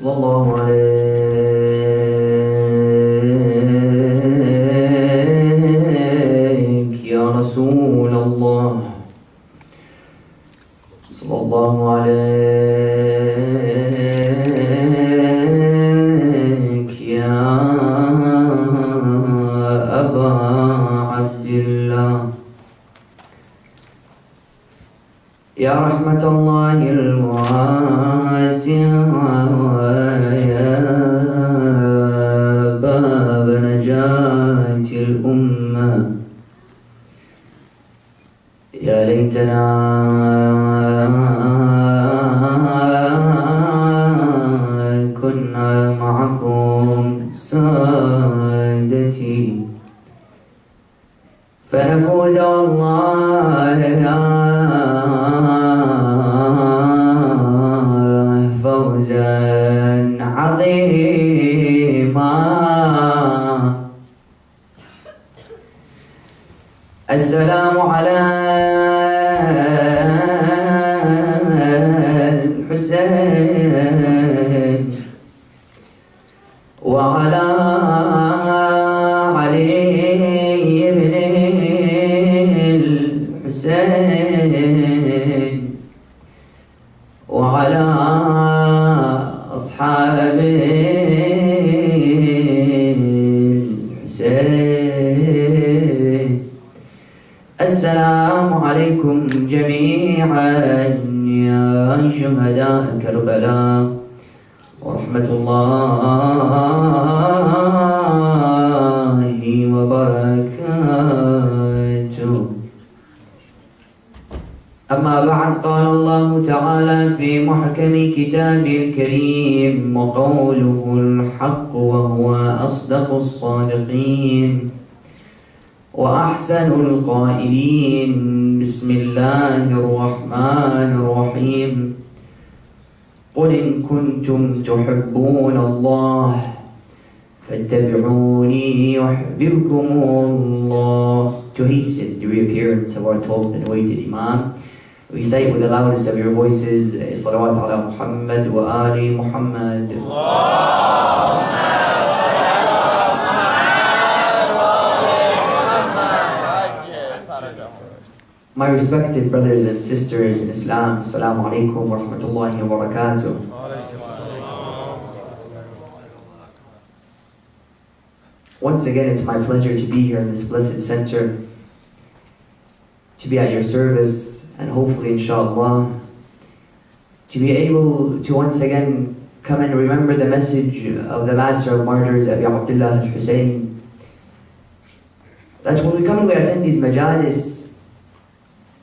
صلى الله عليك يا رسول الله صلى الله عليك يا أبا عبد الله يا رحمة الله الواسعة يا باب نجاة الأمة يا ليتنا كنا معكم سادتي فنفوز والله فوزا عظيما. السلام على الحسين وعلى علي بن الحسين وعلى أصحاب الحسين. السلام عليكم جميعا يا شهداء كربلاء ورحمة الله وبركاته. أما بعد، قال الله تعالى في محكم كتابه الكريم وقوله الحق وهو أصدق الصادقين وأحسن القائلين. بسم الله الرحمن الرحيم. قل إن كنتم تحبون الله فاتبعوني يحببكم الله. To hasten the reappearance of our 12th and awaited Imam, recite with the loudest of your voices Salawat ala Muhammad wa Ali Muhammad. My respected brothers and sisters in Islam, Assalamu alaikum wa rahmatullahi wa barakatuh. Once again, it's my pleasure to be here in this blessed center, to be at your service, and hopefully, inshallah, to be able to once again come and remember the message of the Master of Martyrs, Abi Abdullah al-Hussein. That when we come and we attend these majalis,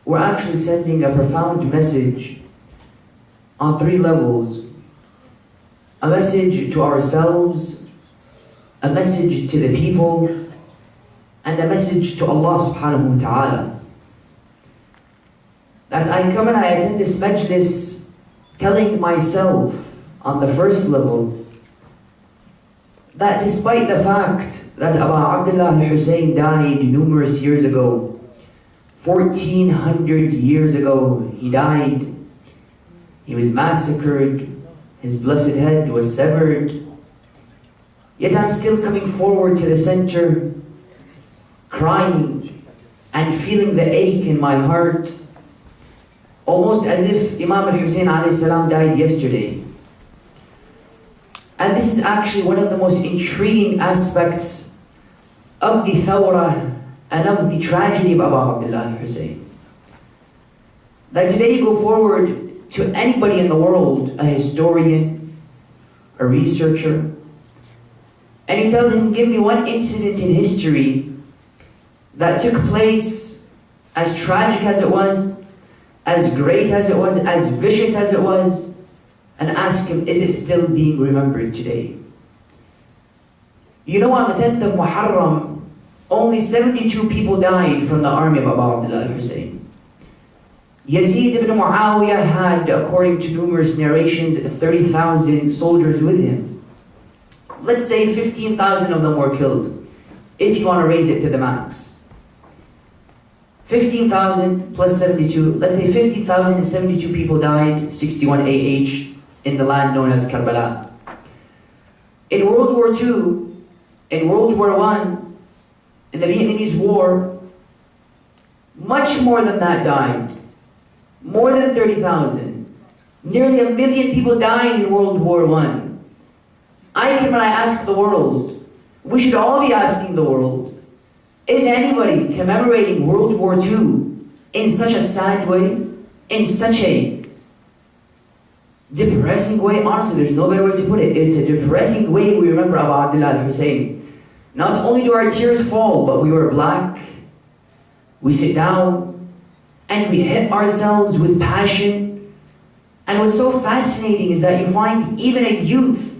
we're actually sending a profound message on three levels. A message to ourselves, a message to the people, and a message to Allah subhanahu wa ta'ala. That I come and I attend this majlis telling myself on the first level that despite the fact that Abu Abdullah al-Hussein died numerous years ago, 1400 years ago he died, he was massacred, his blessed head was severed, yet I'm still coming forward to the center, crying and feeling the ache in my heart, almost as if Imam al-Hussein alayhi salam died yesterday. And this is actually one of the most intriguing aspects of the thawrah and of the tragedy of Abu Abdullah al-Hussein. That today you go forward to anybody in the world, a historian, a researcher, and you tell him, give me one incident in history that took place as tragic as it was, as great as it was, as vicious as it was, and ask him, is it still being remembered today? You know, on the 10th of Muharram, only 72 people died from the army of Abu Abdullah al-Hussein. Yazid ibn Muawiyah had, according to numerous narrations, 30,000 soldiers with him. Let's say 15,000 of them were killed, if you want to raise it to the max. 15,000 plus 72, let's say 15,072 people died, 61 AH, in the land known as Karbala. In World War II, in World War I, in the Vietnamese War, much more than that died. More than 30,000. Nearly 1 million people died in World War I. When I ask the world, we should all be asking the world, is anybody commemorating World War II in such a sad way? In such a depressing way? Honestly, there's no better way to put it. It's a depressing way we remember Abu Abdullah al-Hussein. Not only do our tears fall, but we wear black, we sit down, and we hit ourselves with passion. And what's so fascinating is that you find even a youth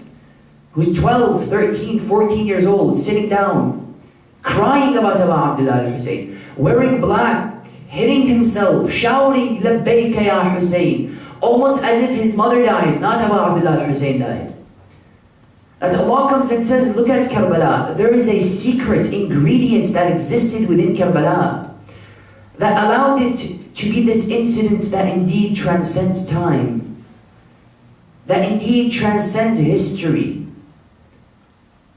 who's 12, 13, 14 years old, sitting down, crying about Abu Abdullah al-Hussein, wearing black, hitting himself, shouting, Labbayka ya Hussein, almost as if his mother died, not Abu Abdullah al-Hussein died. That Allah comes and says, look at Karbala, there is a secret ingredient that existed within Karbala that allowed it to be this incident that indeed transcends time, that indeed transcends history.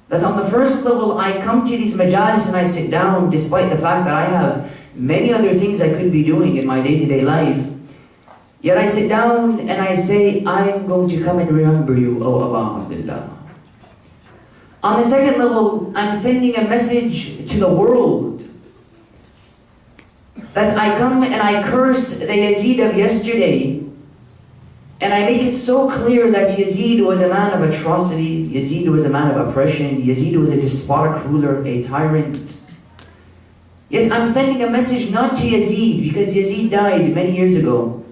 That on the first level, I come to these majalis and I sit down despite the fact that I have many other things I could be doing in my day-to-day life. Yet I sit down and I say, I am going to come and remember you, O Abu Abdullah. On the second level, I'm sending a message to the world. That I come and I curse the Yazid of yesterday, and I make it so clear that Yazid was a man of atrocity, Yazid was a man of oppression, Yazid was a despotic ruler, a tyrant. Yet I'm sending a message not to Yazid, because Yazid died many years ago.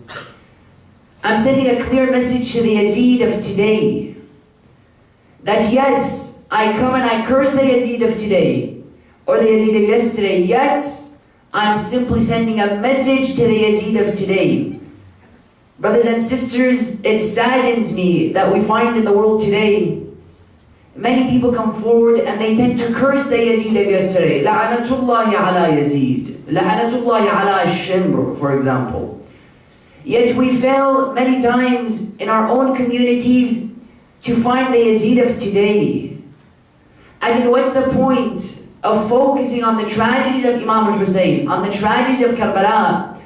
I'm sending a clear message to the Yazid of today. That yes, I come and I curse the Yazid of today, or the Yazid of yesterday, yet I'm simply sending a message to the Yazid of today. Brothers and sisters, it saddens me that we find in the world today, many people come forward and they tend to curse the Yazid of yesterday. La'anatullahi ala Yazid. La'anatullahi ala Shimr, for example. Yet we fail many times in our own communities to find the Yazid of today. As in, what's the point of focusing on the tragedies of Imam al-Hussein, on the tragedies of Karbala,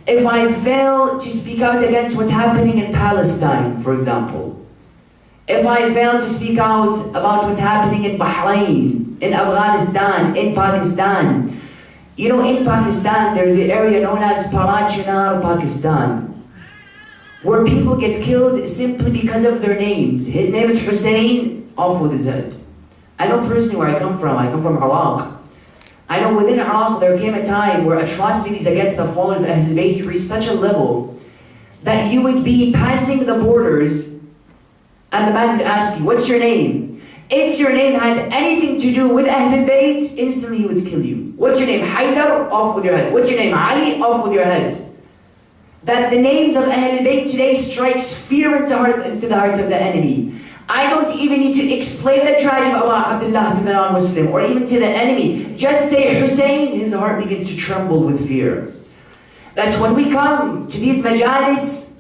if I fail to speak out against what's happening in Palestine, for example? If I fail to speak out about what's happening in Bahrain, in Afghanistan, in Pakistan. You know, in Pakistan, there's an area known as Parachinar, Pakistan, where people get killed simply because of their names. His name is Hussein, off with his head. I know personally where I come from Iraq. I know within Iraq there came a time where atrocities against the fallen of Ahlul Bayt reached such a level that you would be passing the borders and the man would ask you, what's your name? If your name had anything to do with Ahlul Bayt, instantly he would kill you. What's your name? Haydar? Off with your head. What's your name? Ali? Off with your head. That the names of Ahlul Bayt today strikes fear into the heart of the enemy. I don't even need to explain the tragedy of Abu Abdullah to the non-Muslim or even to the enemy. Just say Hussein, his heart begins to tremble with fear. That's when we come to these majalis,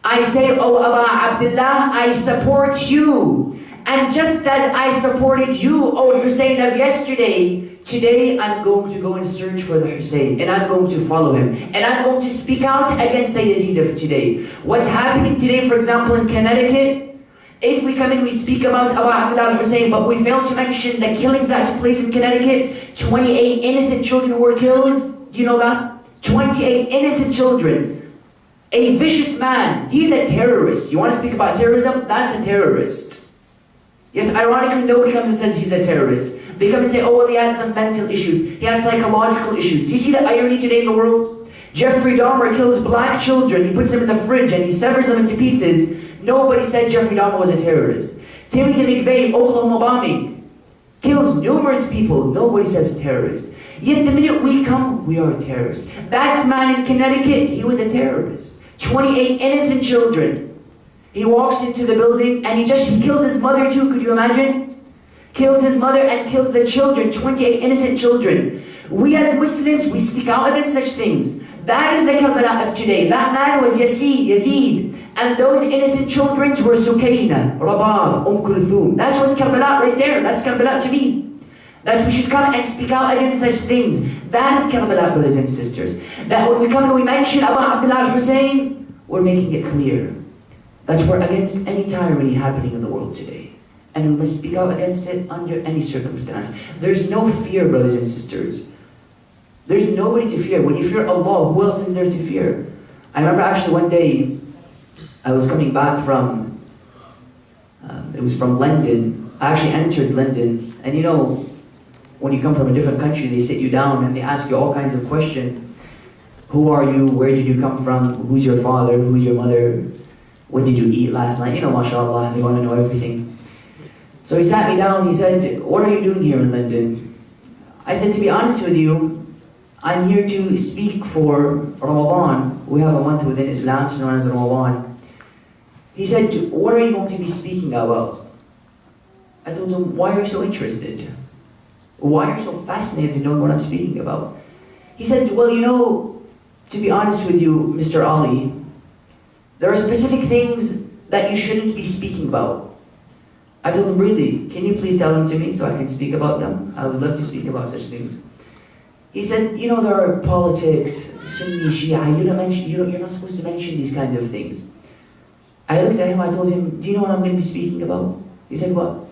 I say, oh Abu Abdullah, I support you. And just as I supported you, oh Hussein of yesterday, today I'm going to go and search for the Hussein, and I'm going to follow him, and I'm going to speak out against the Yazid of today. What's happening today, for example, in Connecticut, if we come in, we speak about Abu Abdullah al-Hussein, but we fail to mention the killings that took place in Connecticut. 28 innocent children who were killed. Do you know that? 28 innocent children. A vicious man. He's a terrorist. You want to speak about terrorism? That's a terrorist. Yes, ironically, nobody comes and says he's a terrorist. They come and say, oh, well, he had some mental issues. He had psychological issues. Do you see the irony today in the world? Jeffrey Dahmer kills black children. He puts them in the fridge and he severs them into pieces. Nobody said Jeffrey Dahmer was a terrorist. Timothy McVeigh, Oklahoma bombing, kills numerous people. Nobody says terrorist. Yet the minute we come, we are terrorists. That man in Connecticut, he was a terrorist. 28 innocent children. He walks into the building and he kills his mother too, could you imagine? Kills his mother and kills the children, 28 innocent children. We as Muslims, we speak out against such things. That is the Karbala of today. That man was Yazid. And those innocent children were Sukayna, Rabab, Kulthum. That was Karbala right there. That's Karbala to me. That we should come and speak out against such things. That is Karbala, brothers and sisters. That when we come and we mention Abu Abdullah al-Hussein, we're making it clear that we're against any tyranny happening in the world today. And we must speak out against it under any circumstance. There's no fear, brothers and sisters. There's nobody to fear. When you fear Allah, who else is there to fear? I remember actually one day, I was coming back from, it was from London. I actually entered London, and you know, when you come from a different country, they sit you down and they ask you all kinds of questions. Who are you? Where did you come from? Who's your father? Who's your mother? What did you eat last night? You know, mashallah, they want to know everything. So he sat me down, he said, what are you doing here in London? I said, to be honest with you, I'm here to speak for Ramadan. We have a month within Islam known as Ramadan. He said, what are you going to be speaking about? I told him, why are you so interested? Why are you so fascinated in knowing what I'm speaking about? He said, well, you know, to be honest with you, Mr. Ali, there are specific things that you shouldn't be speaking about. I told him, really? Can you please tell them to me so I can speak about them? I would love to speak about such things. He said, you know, there are politics, Sunni, Shia, you're not supposed to mention these kind of things. I looked at him, I told him, do you know what I'm going to be speaking about? He said, what?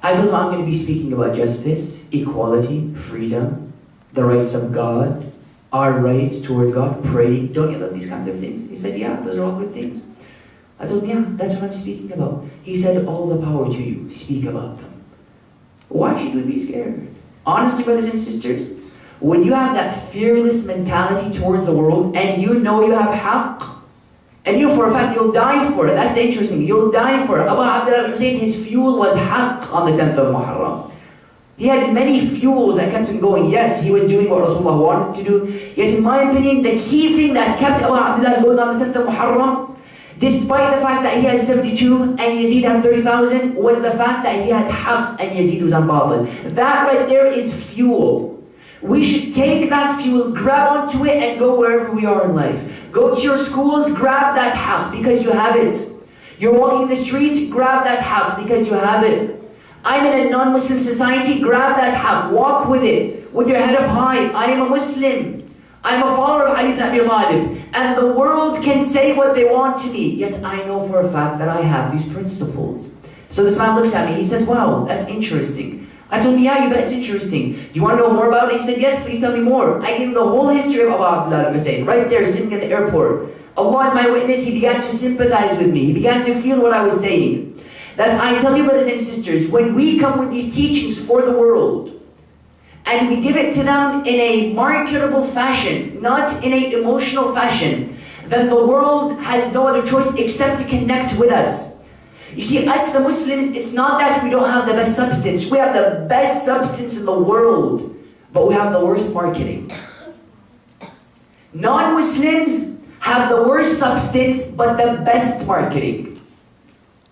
I told him I'm going to be speaking about justice, equality, freedom, the rights of God, our rights towards God, praying. Don't you love these kinds of things? He said, yeah, those are all good things. I told him, yeah, that's what I'm speaking about. He said, all the power to you, speak about them. Why should we be scared? Honestly, brothers and sisters, when you have that fearless mentality towards the world and you know you have haqq, and you for a fact you'll die for it, that's the interesting, you'll die for it. Abu Abdullah al-Hussein, his fuel was haqq on the 10th of Muharram. He had many fuels that kept him going. Yes, he was doing what Rasulullah wanted to do. Yet in my opinion, the key thing that kept Abu Abdullah going on the 10th of Muharram, despite the fact that he had 72 and Yazid had 30,000, was the fact that he had haqq and Yazid was on batil. That right there is fuel. We should take that fuel, grab onto it, and go wherever we are in life. Go to your schools, grab that haqq because you have it. You're walking in the streets, grab that haqq because you have it. I'm in a non-Muslim society, grab that haqq, walk with it, with your head up high. I am a Muslim. I'm a follower of Ali ibn Abi Talib. And the world can say what they want to me, yet I know for a fact that I have these principles. So this man looks at me, he says, wow, that's interesting. I told him, yeah, you bet it's interesting. Do you want to know more about it? He said, yes, please tell me more. I gave him the whole history of Abu Abdullah al-Hussein, right there, sitting at the airport. Allah is my witness, he began to sympathize with me. He began to feel what I was saying. That I tell you, brothers and sisters, when we come with these teachings for the world, and we give it to them in a marketable fashion, not in an emotional fashion, then the world has no other choice except to connect with us. You see, us the Muslims, it's not that we don't have the best substance. We have the best substance in the world, but we have the worst marketing. Non-Muslims have the worst substance, but the best marketing.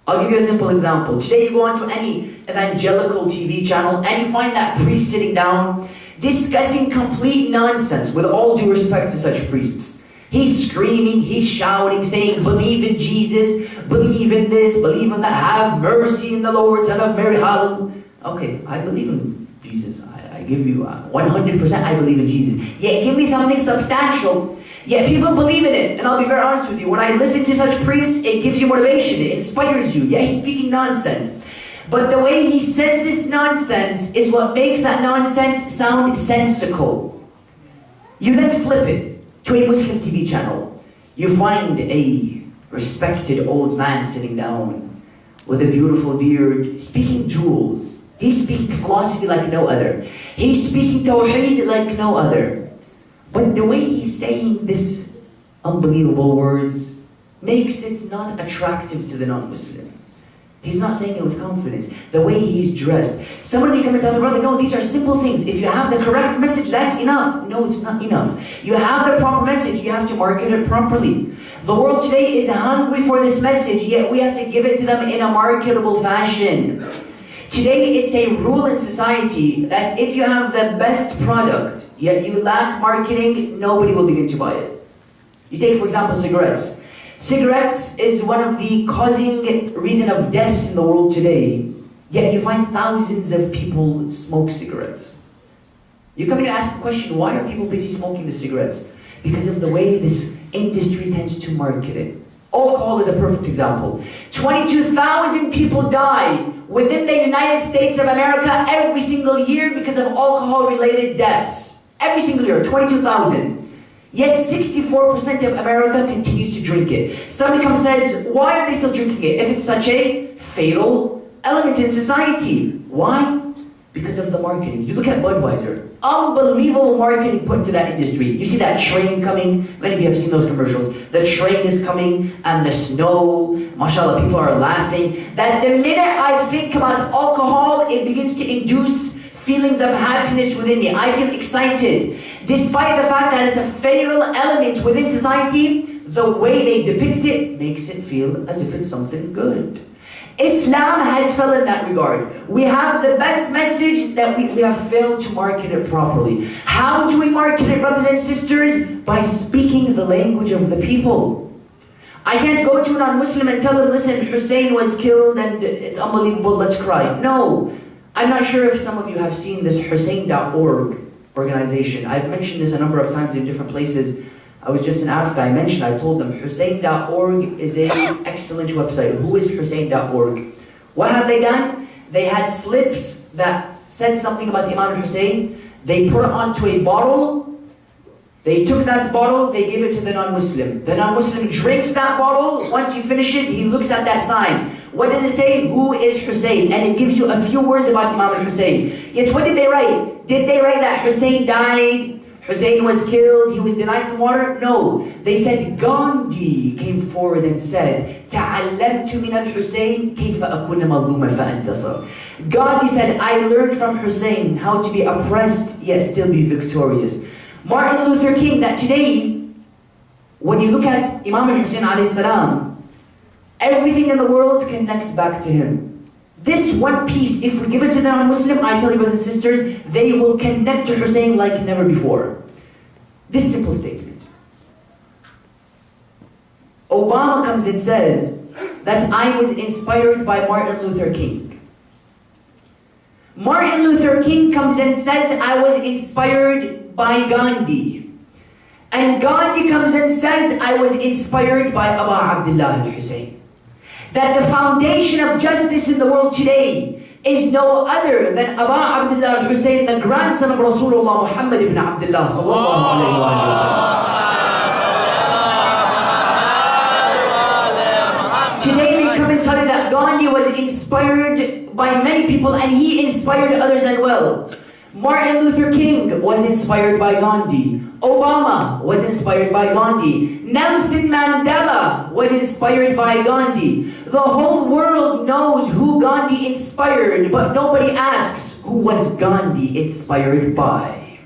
I'll give you a simple example. Today you go onto any evangelical TV channel and you find that priest sitting down discussing complete nonsense, with all due respect to such priests. He's screaming, he's shouting, saying, believe in Jesus, believe in this, believe in that, have mercy in the Lord, Son of Mary, hallelujah. Okay, I believe in Jesus. I give you 100% I believe in Jesus. Yet give me something substantial. Yet people believe in it. And I'll be very honest with you, when I listen to such priests, it gives you motivation, it inspires you. Yeah, he's speaking nonsense. But the way he says this nonsense is what makes that nonsense sound sensical. You then flip it to a Muslim TV channel. You find a respected old man sitting down with a beautiful beard, speaking jewels. He's speaking philosophy like no other. He's speaking tawheed like no other. But the way he's saying this unbelievable words makes it not attractive to the non-Muslim. He's not saying it with confidence. The way he's dressed. Somebody come and tell me, brother, no, these are simple things. If you have the correct message, that's enough. No, it's not enough. You have the proper message, you have to market it properly. The world today is hungry for this message, yet we have to give it to them in a marketable fashion. Today, it's a rule in society that if you have the best product, yet you lack marketing, nobody will begin to buy it. You take, for example, cigarettes. Cigarettes is one of the causing reason of deaths in the world today. Yet you find thousands of people smoke cigarettes. You come here to ask the question, why are people busy smoking the cigarettes? Because of the way this industry tends to market it. Alcohol is a perfect example. 22,000 people die within the United States of America every single year because of alcohol-related deaths. Every single year, 22,000. Yet 64% of America continues to drink it. Somebody comes and says, why are they still drinking it if it's such a fatal element in society? Why? Because of the marketing. You look at Budweiser. Unbelievable marketing put into that industry. You see that train coming. Many of you have seen those commercials. The train is coming and the snow. MashaAllah, people are laughing. That the minute I think about alcohol, it begins to induce feelings of happiness within me. I feel excited. Despite the fact that it's a fatal element within society, the way they depict it makes it feel as if it's something good. Islam has failed in that regard. We have the best message that we have failed to market it properly. How do we market it, brothers and sisters? By speaking the language of the people. I can't go to a non-Muslim and tell him, listen, Hussein was killed and it's unbelievable, let's cry. No. I'm not sure if some of you have seen this Hussein.org organization. I've mentioned this a number of times in different places. I was just in Africa, I told them, Hussein.org is an excellent website. Who is Hussein.org? What have they done? They had slips that said something about Imam Hussein. They put it onto a bottle. They took that bottle, they gave it to the non-Muslim. The non-Muslim drinks that bottle. Once he finishes, he looks at that sign. What does it say? Who is Hussein? And it gives you a few words about Imam Hussein. Yet what did they write? Did they write that Hussein died? Hussein was killed, he was denied from water? No. They said Gandhi came forward and said, تَعَلَّمْتُ مِنَ الْحُسَيْنِ كَيْفَ أَكُونَ مَظْلُومًا فَأَنْتَصِرْ. Gandhi said, I learned from Hussein how to be oppressed yet still be victorious. Martin Luther King, that today, when you look at Imam Hussein alayhi salam, everything in the world connects back to him. This one piece, if we give it to the non-Muslim, I tell you brothers and sisters, they will connect to Hussein like never before. This simple statement. Obama comes and says that I was inspired by Martin Luther King. Martin Luther King comes and says I was inspired by Gandhi. And Gandhi comes and says I was inspired by Abu Abdullah al-Hussein. That the foundation of justice in the world today is no other than Abu Abdullah al-Hussein, the grandson of Rasulullah Muhammad ibn Abdullah sallallahu alayhi wa sallam. Today we come and tell you that Gandhi was inspired by many people and he inspired others as well. Martin Luther King was inspired by Gandhi. Obama was inspired by Gandhi. Nelson Mandela was inspired by Gandhi. The whole world knows who Gandhi inspired, but nobody asks who was Gandhi inspired by.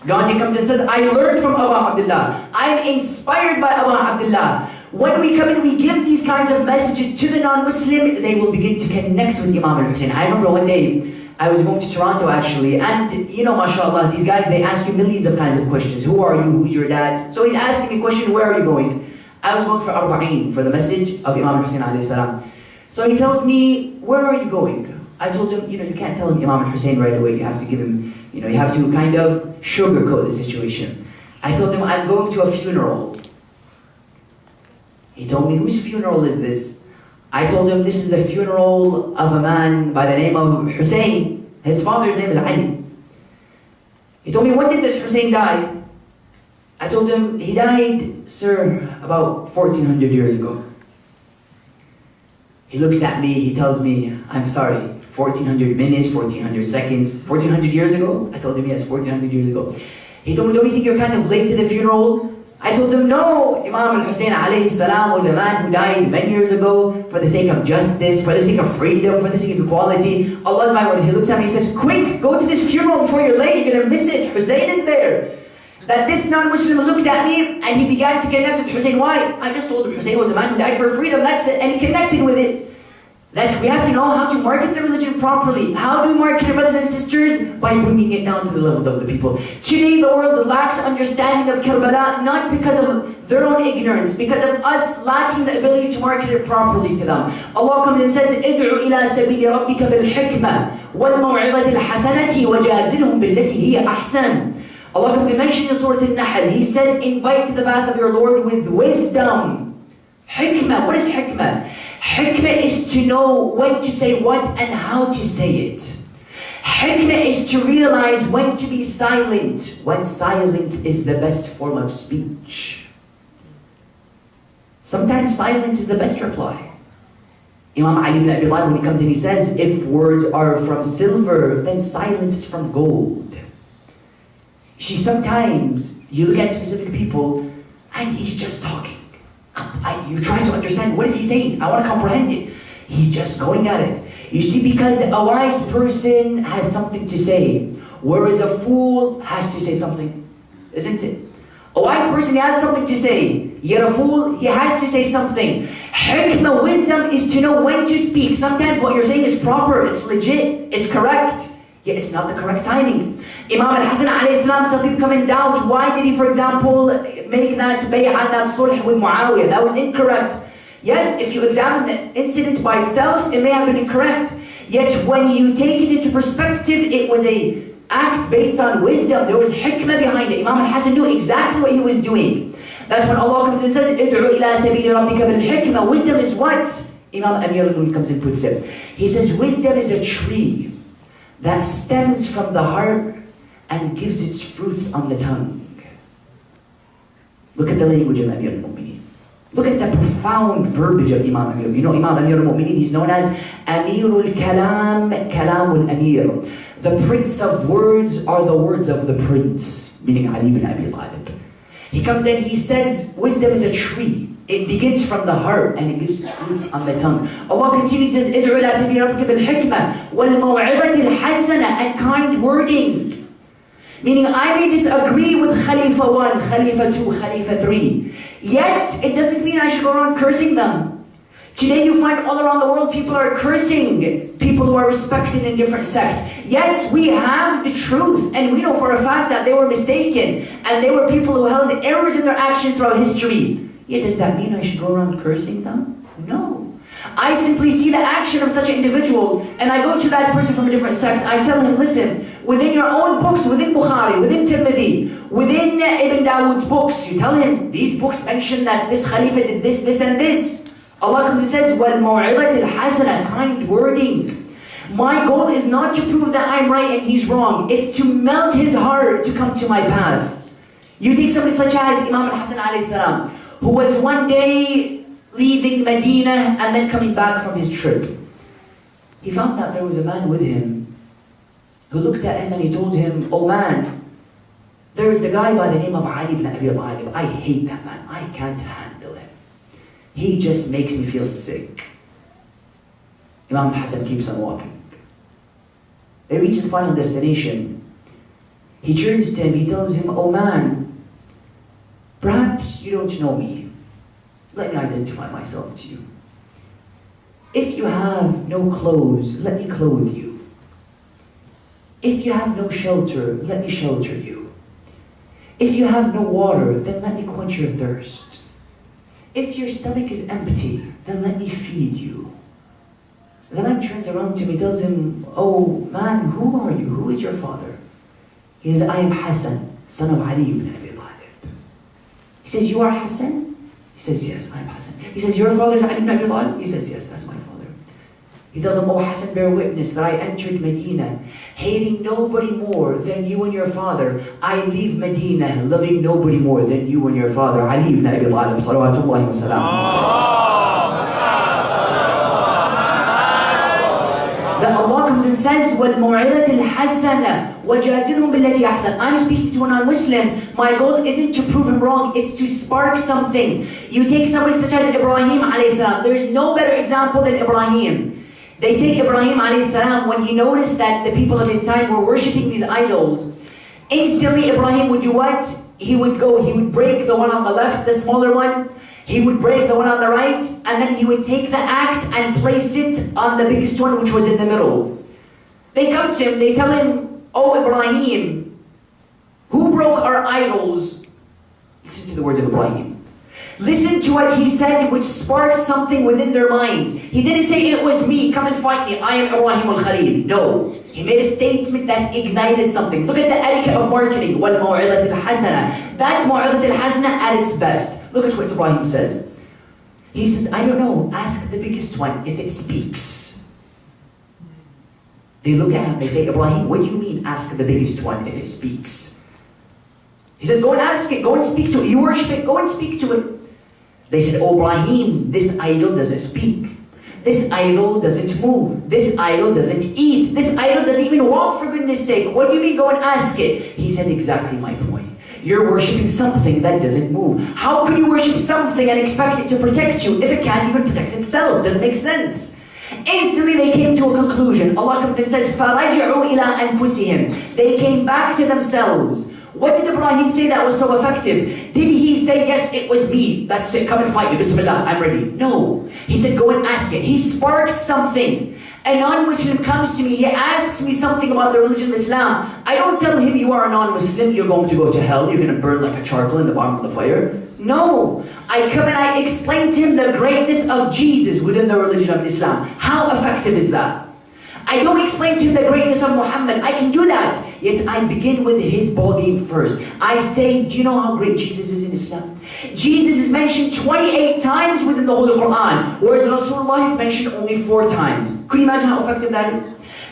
Gandhi comes and says, I learned from Abu Abdullah. I'm inspired by Abu Abdullah. When we come and we give these kinds of messages to the non-Muslim, they will begin to connect with Imam al-Hussein. I remember one day, I was going to Toronto actually, and you know, mashallah, these guys, they ask you millions of kinds of questions. Who are you? Who's your dad? So he's asking me a question, where are you going? I was going for Arba'een, for the message of Imam Hussein alayhi salam. So he tells me, where are you going? I told him, you know, you can't tell him Imam Hussein right away. You have to give him, you know, you have to kind of sugarcoat the situation. I told him, I'm going to a funeral. He told me, whose funeral is this? I told him, this is the funeral of a man by the name of Hussein. His father's name is Ali. He told me, when did this Hussein die? I told him, he died, sir, about 1400 years ago. He looks at me, he tells me, I'm sorry, 1400 minutes, 1400 seconds, 1400 years ago? I told him, yes, 1400 years ago. He told me, don't you think you're kind of late to the funeral? I told him, no, Imam al-Hussein alayhi salam was a man who died many years ago for the sake of justice, for the sake of freedom, for the sake of equality. Allah subhanahu wa ta'ala, he looks at me and says, quick, go to this funeral before you're late, you're going to miss it. Hussein is there. That this non-Muslim looked at me and he began to connect with Hussein. Why? I just told him Hussein was a man who died for freedom, that's it. And he connected with it. That we have to know how to market the religion properly. How do we market it, brothers and sisters? By bringing it down to the level of the people. Today the world lacks understanding of Karbala, not because of their own ignorance, because of us lacking the ability to market it properly to them. Allah comes and says, ادعو إلى سبيل ربك بالحكمة والموعظة الحسنة وجادلهم بالتي هي أحسن. Allah comes and mentions in Surah Al-Nahl, He says, invite to the path of your Lord with wisdom. Hikmah, what is hikmah? Hikmah is to know when to say what and how to say it. Hikmah is to realize when to be silent, when silence is the best form of speech. Sometimes silence is the best reply. Imam Ali ibn Abi Talib, when he comes in, he says, if words are from silver, then silence is from gold. See, sometimes you look at specific people and he's just talking. You try to understand, what is he saying? I want to comprehend it. He's just going at it. You see, because a wise person has something to say, whereas a fool has to say something, isn't it? A wise person has something to say, yet a fool, he has to say something. Hikmah, wisdom, is to know when to speak. Sometimes what you're saying is proper, it's legit, it's correct, yet it's not the correct timing. Imam al-Hasan alayhi salam, some people come in doubt, why did he, for example, make that bay'ah, that sulh with Muawiyah? That was incorrect. Yes, if you examine the incident by itself, it may have been incorrect. Yet when you take it into perspective, it was an act based on wisdom. There was hikmah behind it. Imam al-Hasan knew exactly what he was doing. That's when Allah comes and says, ادعو إلى سبيل ربك بالحكمة. Wisdom is what? Imam Amir al-Nun comes and puts it. He says, wisdom is a tree that stems from the heart and gives its fruits on the tongue. Look at the language of Amir al-Mu'mineen. Look at the profound verbiage of Imam Amir. You know Imam Amir al-Mu'mineen, he's known as Amirul Kalam, Kalamul Amir. The prince of words are the words of the prince, meaning Ali ibn Abi Talib. He comes in, he says, wisdom is a tree. It begins from the heart and it gives fruits on the tongue. Allah continues, says, ادعو إلى سبيل ربك بالحكمة والموعظة الحسنة, and kind wording. Meaning, I may disagree with Khalifa 1, Khalifa 2, Khalifa 3. Yet, it doesn't mean I should go around cursing them. Today you find all around the world people are cursing people who are respected in different sects. Yes, we have the truth, and we know for a fact that they were mistaken, and they were people who held errors in their actions throughout history. Yet, does that mean I should go around cursing them? No. I simply see the action of such an individual, and I go to that person from a different sect. I tell him, listen, within your own books, within Bukhari, within Tirmidhi, within Ibn Dawood's books, you tell him, these books mention that this Khalifa did this, this and this. Allah comes and says, وَالْمَوْعِظَةِ الْحَسَنَةِ, kind wording. My goal is not to prove that I'm right and he's wrong. It's to melt his heart to come to my path. You take somebody such as Imam al-Hasan alayhi salam, who was one day leaving Medina and then coming back from his trip. He found that there was a man with him who looked at him and he told him, oh man, there is a guy by the name of Ali ibn Abi Talib. I hate that man. I can't handle him. He just makes me feel sick. Imam Hassan keeps on walking. They reach the final destination. He turns to him, he tells him, oh man, perhaps you don't know me. Let me identify myself to you. If you have no clothes, let me clothe you. If you have no shelter, let me shelter you. If you have no water, then let me quench your thirst. If your stomach is empty, then let me feed you. The man turns around to me, tells him, oh man, who are you? Who is your father? He says, I am Hassan, son of Ali ibn Abi Talib. He says, you are Hassan? He says, yes, I am Hassan. He says, your father is Ali ibn Abi Talib? He says, yes, that's my father. He tells him, oh Hassan, bear witness that I entered Medina, hating nobody more than you and your father. I leave Medina, loving nobody more than you and your father, Ali ibn Abi Talib, salawatullahi wa salam. That Allah comes and says, وَالْمُوعِظَةِ الْحَسَنَةِ وَجَادِلْهُمْ بِالَّتِي أَحْسَنَ. I'm speaking to a non-Muslim. My goal isn't to prove him wrong, it's to spark something. You take somebody such as Ibrahim alayhi salam. There's no better example than Ibrahim. They say Ibrahim alayhi salam, when he noticed that the people of his time were worshipping these idols, instantly Ibrahim would do what? He would break the one on the left, the smaller one, He would break the one on the right, and then he would take the axe and place it on the biggest one, which was in the middle. They come to him, they tell him, "Oh Ibrahim, who broke our idols?" Listen to the words of Ibrahim. Listen to what he said, which sparked something within their minds. He didn't say, "It was me, come and fight me, I am Ibrahim al-Khalil." No. He made a statement that ignited something. Look at the etiquette of marketing. وَالْمَوْعِظَةِ الْحَسَنَةِ. That's مَوْعِظَةِ الْحَسَنَةِ at its best. Look at what Ibrahim says. He says, "I don't know, ask the biggest one if it speaks." They look at him, they say, "Ibrahim, what do you mean ask the biggest one if it speaks?" He says, "Go and ask it, go and speak to it. You worship it, go and speak to it." They said, "Oh Ibrahim, this idol doesn't speak. This idol doesn't move. This idol doesn't eat. This idol doesn't even walk, for goodness sake. What do you mean go and ask it?" He said, "Exactly my point. You're worshipping something that doesn't move. How can you worship something and expect it to protect you if it can't even protect itself? Doesn't make sense." Instantly they came to a conclusion. Allah comes and says, فَرَجِعُوا إِلَىٰ أَنفُسِهِمْ. They came back to themselves. What did Ibrahim say that was so effective? Did he say, "Yes, it was me, that's it, come and fight me, Bismillah, I'm ready"? No. He said, "Go and ask it." He sparked something. A non-Muslim comes to me, he asks me something about the religion of Islam. I don't tell him, "You are a non-Muslim, you're going to go to hell, you're going to burn like a charcoal in the bottom of the fire." No. I come and I explain to him the greatness of Jesus within the religion of Islam. How effective is that? I don't explain to him the greatness of Muhammad. I can do that. Yet I begin with his ballgame first. I say, "Do you know how great Jesus is in Islam? Jesus is mentioned 28 times within the Holy Quran, whereas Rasulullah is mentioned only 4 times. Could you imagine how effective that is?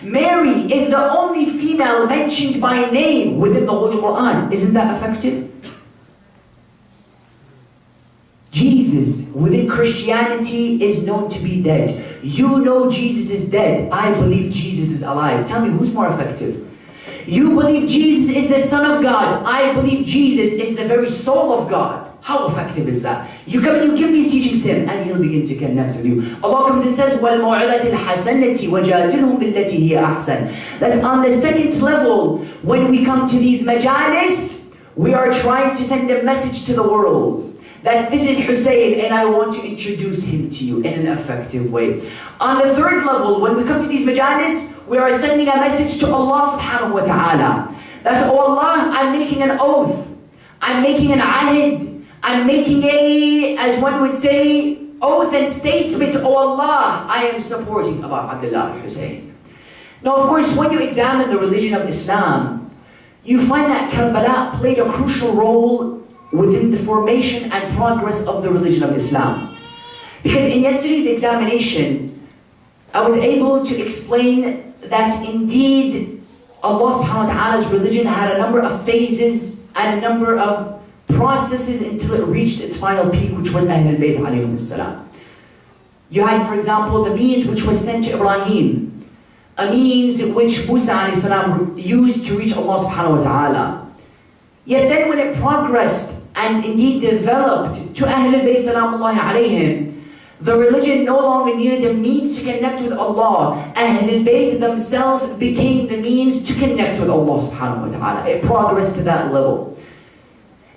Mary is the only female mentioned by name within the Holy Quran. Isn't that effective? Jesus within Christianity is known to be dead. You know Jesus is dead. I believe Jesus is alive. Tell me, who's more effective? You believe Jesus is the Son of God. I believe Jesus is the very soul of God. How effective is that? You come and you give these teachings to him, and he'll begin to connect with you. Allah comes and says, وَالْمَوْعِظَةِ الْحَسَنَةِ وَجَادِلْهُمْ بِالَّتِي هِيَ أَحْسَنُ. That's on the second level. When we come to these majalis, we are trying to send a message to the world that this is Hussein and I want to introduce him to you in an effective way. On the third level, when we come to these majalis, we are sending a message to Allah subhanahu wa ta'ala. That, "Oh Allah, I'm making an oath. I'm making an ahd. I'm making a, as one would say, oath and statement. Oh Allah, I am supporting Abu Abdullah Hussein." Now of course, when you examine the religion of Islam, you find that Karbala played a crucial role within the formation and progress of the religion of Islam. Because in yesterday's examination, I was able to explain that indeed Allah subhanahu wa ta'ala's religion had a number of phases and a number of processes until it reached its final peak, which was Ahlul Bayt alayhim as-salam. You had, for example, the means which was sent to Ibrahim, a means which Musa alayhi salam used to reach Allah subhanahu wa ta'ala. Yet then when it progressed and indeed developed to Ahlul Bayt salamullahi alayhim, the religion no longer needed a means to connect with Allah. Ahlul Bayt themselves became the means to connect with Allah subhanahu wa ta'ala. It progressed to that level.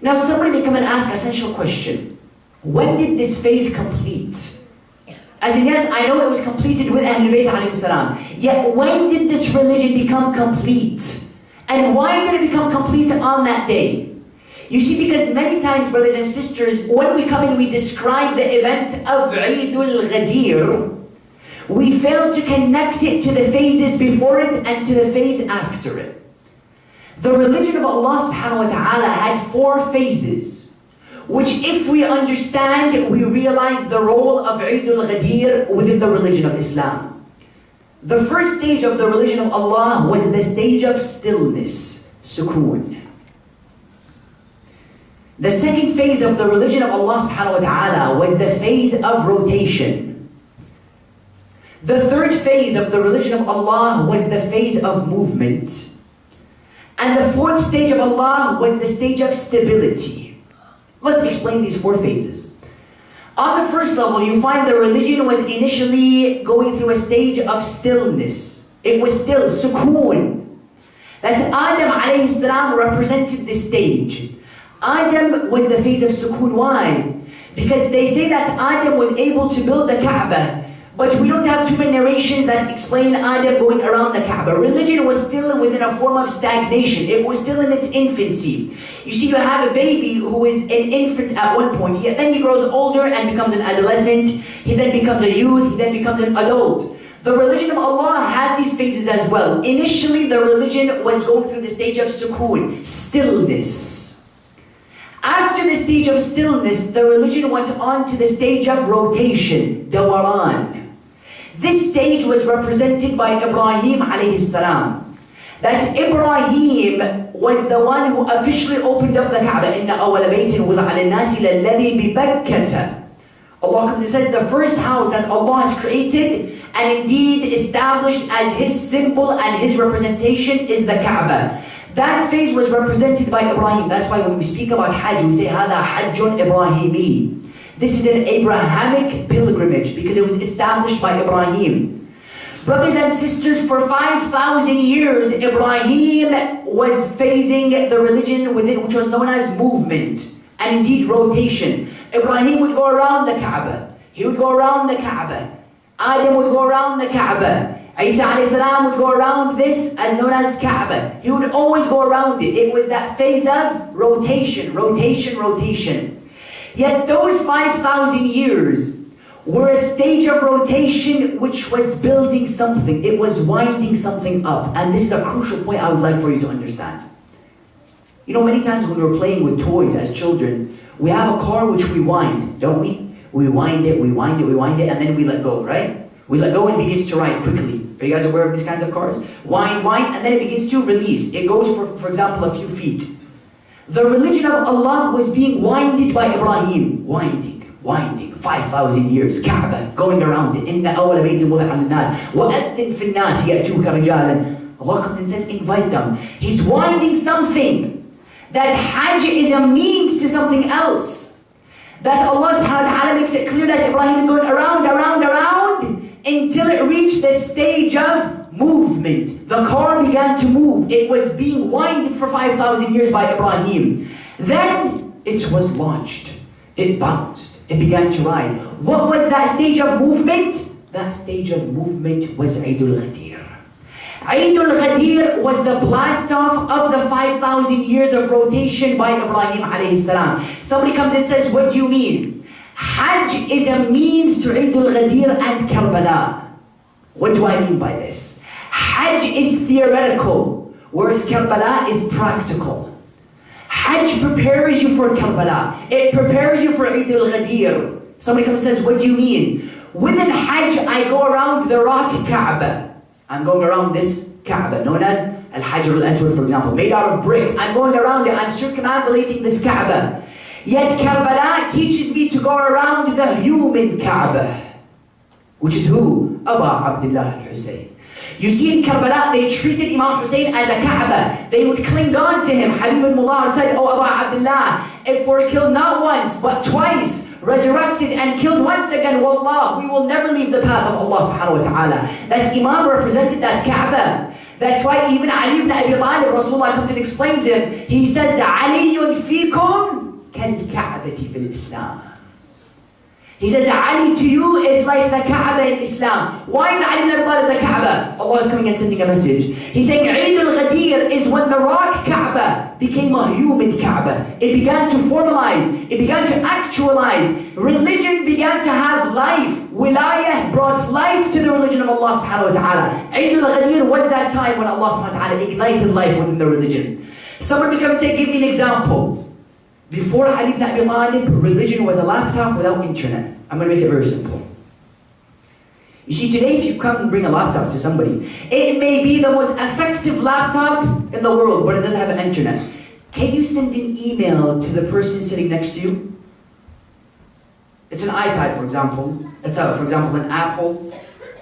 Now somebody may come and ask an essential question. When did this phase complete? As in, yes, I know it was completed with Ahlul Bayt alayhi salam. Yet when did this religion become complete? And why did it become complete on that day? You see, because many times, brothers and sisters, when we come and we describe the event of Eid al-Ghadir, we fail to connect it to the phases before it and to the phase after it. The religion of Allah subhanahu wa ta'ala had 4 phases, which if we understand, we realize the role of Eid al-Ghadir within the religion of Islam. The first stage of the religion of Allah was the stage of stillness, sukoon. The second phase of the religion of Allah subhanahu wa ta'ala was the phase of rotation. The third phase of the religion of Allah was the phase of movement. And the fourth stage of Allah was the stage of stability. Let's explain these 4 phases. On the first level, you find the religion was initially going through a stage of stillness. It was still, sukoon. That Adam alayhi salam represented this stage. Adam was the phase of sukoon. Why? Because they say that Adam was able to build the Kaaba, but we don't have too many narrations that explain Adam going around the Kaaba. Religion was still within a form of stagnation. It was still in its infancy. You see, you have a baby who is an infant at one point. Then he grows older and becomes an adolescent. He then becomes a youth. He then becomes an adult. The religion of Allah had these phases as well. Initially, the religion was going through the stage of sukoon, stillness. After the stage of stillness, the religion went on to the stage of rotation, dawaran. This stage was represented by Ibrahim alayhi salam. That Ibrahim was the one who officially opened up the Kaaba. إِنَّ أَوَّلَ بَيْتٍ وُضِعَ لِلنَّاسِ لَلَّذِي بِبَكَّةَ. Allah comes and says the first house that Allah has created and indeed established as His symbol and His representation is the Kaaba. That phase was represented by Ibrahim. That's why when we speak about Hajj, we say هَذَا حَجٌّ إِبْرَاهِيمِي. This is an Abrahamic pilgrimage because it was established by Ibrahim. Brothers and sisters, for 5,000 years, Ibrahim was phasing the religion within, which was known as movement and indeed rotation. Ibrahim would go around the Kaaba. He would go around the Kaaba. Adam would go around the Kaaba. Isa alayhi salam would go around this as known as Kaaba. He would always go around it. It was that phase of rotation, rotation, rotation. Yet those 5,000 years were a stage of rotation which was building something. It was winding something up. And this is a crucial point I would like for you to understand. You know, many times when we were playing with toys as children, we have a car which we wind, don't we? We wind it, we wind it, we wind it, and then we let go, right? We let go and it begins to ride quickly. Are you guys aware of these kinds of cars? Wind, wind, and then it begins to release. It goes for example, a few feet. The religion of Allah was being winded by Ibrahim. Winding, winding, 5,000 years. Kaaba, going around it. إِنَّ أَوَّلَ بَيْتٍ وُضِعَ لِلنَّاسِ وَأَذِّنْ فِي النَّاسِ يَأْتُوكَ رِجَالًا. Allah comes and says, invite them. He's winding something. That Hajj is a means to something else. That Allah subhanahu wa ta'ala makes it clear that Ibrahim is going around, around, around until it reached the stage of movement. The car began to move. It was being winded for 5,000 years by Ibrahim. Then it was launched. It bounced. It began to ride. What was that stage of movement? That stage of movement was Eid al-Ghadir. Eid al-Ghadir was the blast off of the 5,000 years of rotation by Ibrahim alayhi salam. Somebody comes and says, what do you mean? Hajj is a means to Eid al-Ghadir and Karbala. What do I mean by this? Hajj is theoretical, whereas Karbala is practical. Hajj prepares you for Karbala. It prepares you for Eid al-Ghadir. Somebody comes and says, what do you mean? Within Hajj, I go around the rock Kaaba. I'm going around this Kaaba, known as Al-Hajr al-Aswad, for example, made out of brick. I'm going around it, I'm circumambulating this Kaaba. Yet Karbala teaches me to go around the human Kaaba, which is who? Abu Abdullah al-Hussein. You see, in Karbala, they treated Imam Hussein as a Kaaba. They would cling on to him. Habib al-Mullah said, oh Abu Abdullah, if we're killed not once, but twice, resurrected and killed once again, wallah, we will never leave the path of Allah subhanahu wa ta'ala. That Imam represented that Kaaba. That's why even Ali ibn Abi Talib, Rasulullah comes and explains him. He says, Aliyun fikum kal-Ka'bati fil Islam. He says, Ali to you is like the Kaaba in Islam. Why is Ali ibn Abi Talib the Kaaba? Allah is coming and sending a message. He's saying, Eid al-Ghadir is when the rock Kaaba became a human Kaaba. It began to formalize. It began to actualize. Religion began to have life. Wilayah brought life to the religion of Allah subhanahu wa ta'ala. Eid al-Ghadir was that time when Allah subhanahu wa ta'ala ignited life within the religion. Someone becomes and say, give me an example. Before Ali ibn Abi Talib, religion was a laptop without internet. I'm going to make it very simple. You see, today if you come and bring a laptop to somebody, it may be the most effective laptop in the world, but it doesn't have an internet. Can you send an email to the person sitting next to you? It's an iPad, for example. It's, for example, an Apple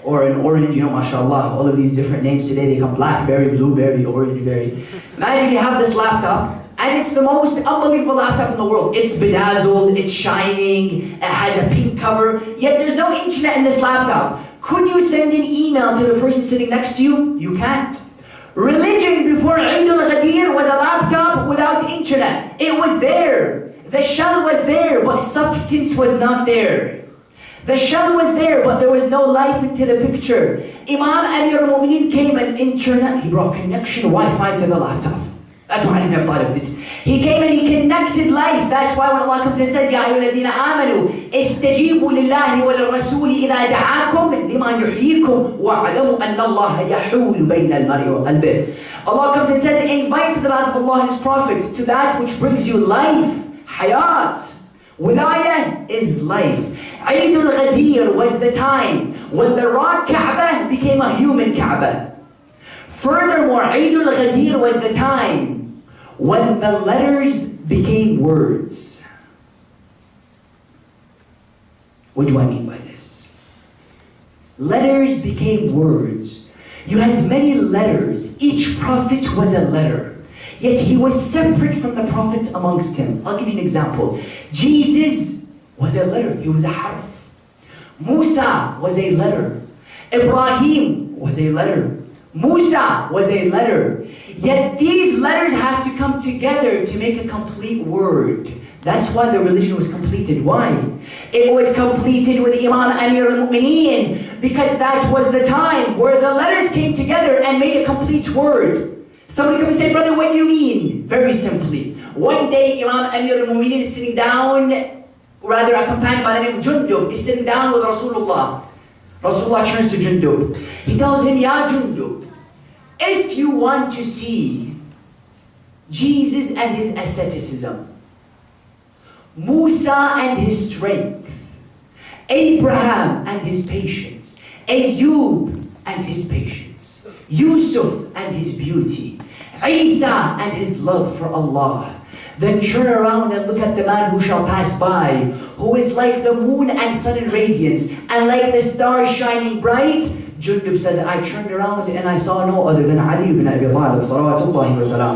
or an Orange, you know, mashallah, all of these different names today, they come BlackBerry, Blueberry, Orangeberry. Imagine you have this laptop, and it's the most unbelievable laptop in the world. It's bedazzled, it's shining, it has a pink cover, yet there's no internet in this laptop. Could you send an email to the person sitting next to you? You can't. Religion before Eid al-Ghadir was a laptop without internet. It was there. The shell was there, but substance was not there. The shell was there, but there was no life into the picture. Imam Amir al-Mu'mineen came and internet. He brought connection, Wi-Fi to the laptop. That's why I never thought of it. He came and he connected life. That's why when Allah comes and says, يَا أَيُّهَا الَّذِينَ آمَنُوا اسْتَجِيبُوا لِلَّهِ وَلِلرَّسُولِ إِذَا دَعَاكُمْ لِمَا يُحْيِيكُمْ وَاعْلَمُوا أَنَّ اللَّهَ يَحُولُ بَيْنَ الْمَرْءِ وَقَلْبِهِ. Allah comes and says, invite to the path of Allah and His Prophet, to that which brings you life, hayat. Wilayah is life. Eid al-Ghadir was the time when the rock Kaaba became a human Kaaba. Furthermore, Eid al-Ghadir was the time when the letters became words. What do I mean by this? Letters became words. You had many letters. Each prophet was a letter. Yet he was separate from the prophets amongst him. I'll give you an example. Jesus was a letter. He was a harf. Musa was a letter. Ibrahim was a letter. Musa was a letter. Yet these letters have to come together to make a complete word. That's why the religion was completed. Why? It was completed with Imam Amir al-Mu'mineen, because that was the time where the letters came together and made a complete word. Somebody come and say, brother, what do you mean? Very simply. One day Imam Amir al-Mu'mineen is sitting down, rather a companion by the name of Jundub is sitting down with Rasulullah. Rasulullah turns to Jundub. He tells him, Ya Jundub, if you want to see Jesus and his asceticism, Musa and his strength, Abraham and his patience, Ayub and his patience, Yusuf and his beauty, Isa and his love for Allah, then turn around and look at the man who shall pass by, who is like the moon and sun in radiance, and like the stars shining bright. Jundub says, I turned around and I saw no other than Ali ibn Abi Talib, salawatullahi wa salam.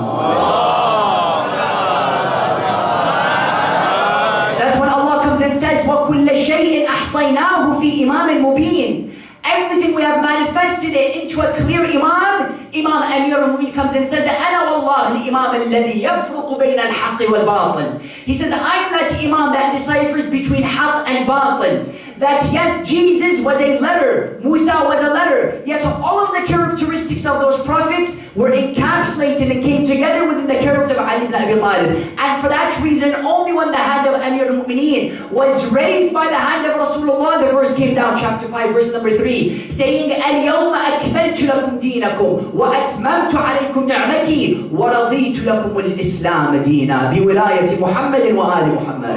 That's when Allah comes and says, وَكُلَّ شَيْءٍ أَحْصَيْنَاهُ فِي إِمَامٍ مُبِينٍ. Everything we have manifested it into a clear Imam. Imam Amir al-Mu'mineen comes and says, أَنَا وَاللَّهِ الْإِمَامَ الَّذِي يَفْرُقُ بَيْنَ الْحَقِّ وَالْبَاطِلِ. He says, I'm that Imam that deciphers between haqq and batil. That yes, Jesus was a letter, Musa was a letter, yet all of the characteristics of those prophets were encapsulated and came together within the character of Ali ibn Abi Talib. And for that reason, only when the hand of Amir al-Mu'mineen was raised by the hand of Rasulullah, the verse came down, chapter 5, verse number 3, saying, الْيَوْمَ أَكْمَلْتُ لَكُمْ دِينَكُمْ وَأَتْمَمْتُ عَلَيْكُمْ نِعْمَتِي وَرَضِيتُ لَكُمُ الْإِسْلَامَ دِينًا بِوِلَايَةِ مُحَمَّدٍ وَآلِ مُحَمَّدٍ.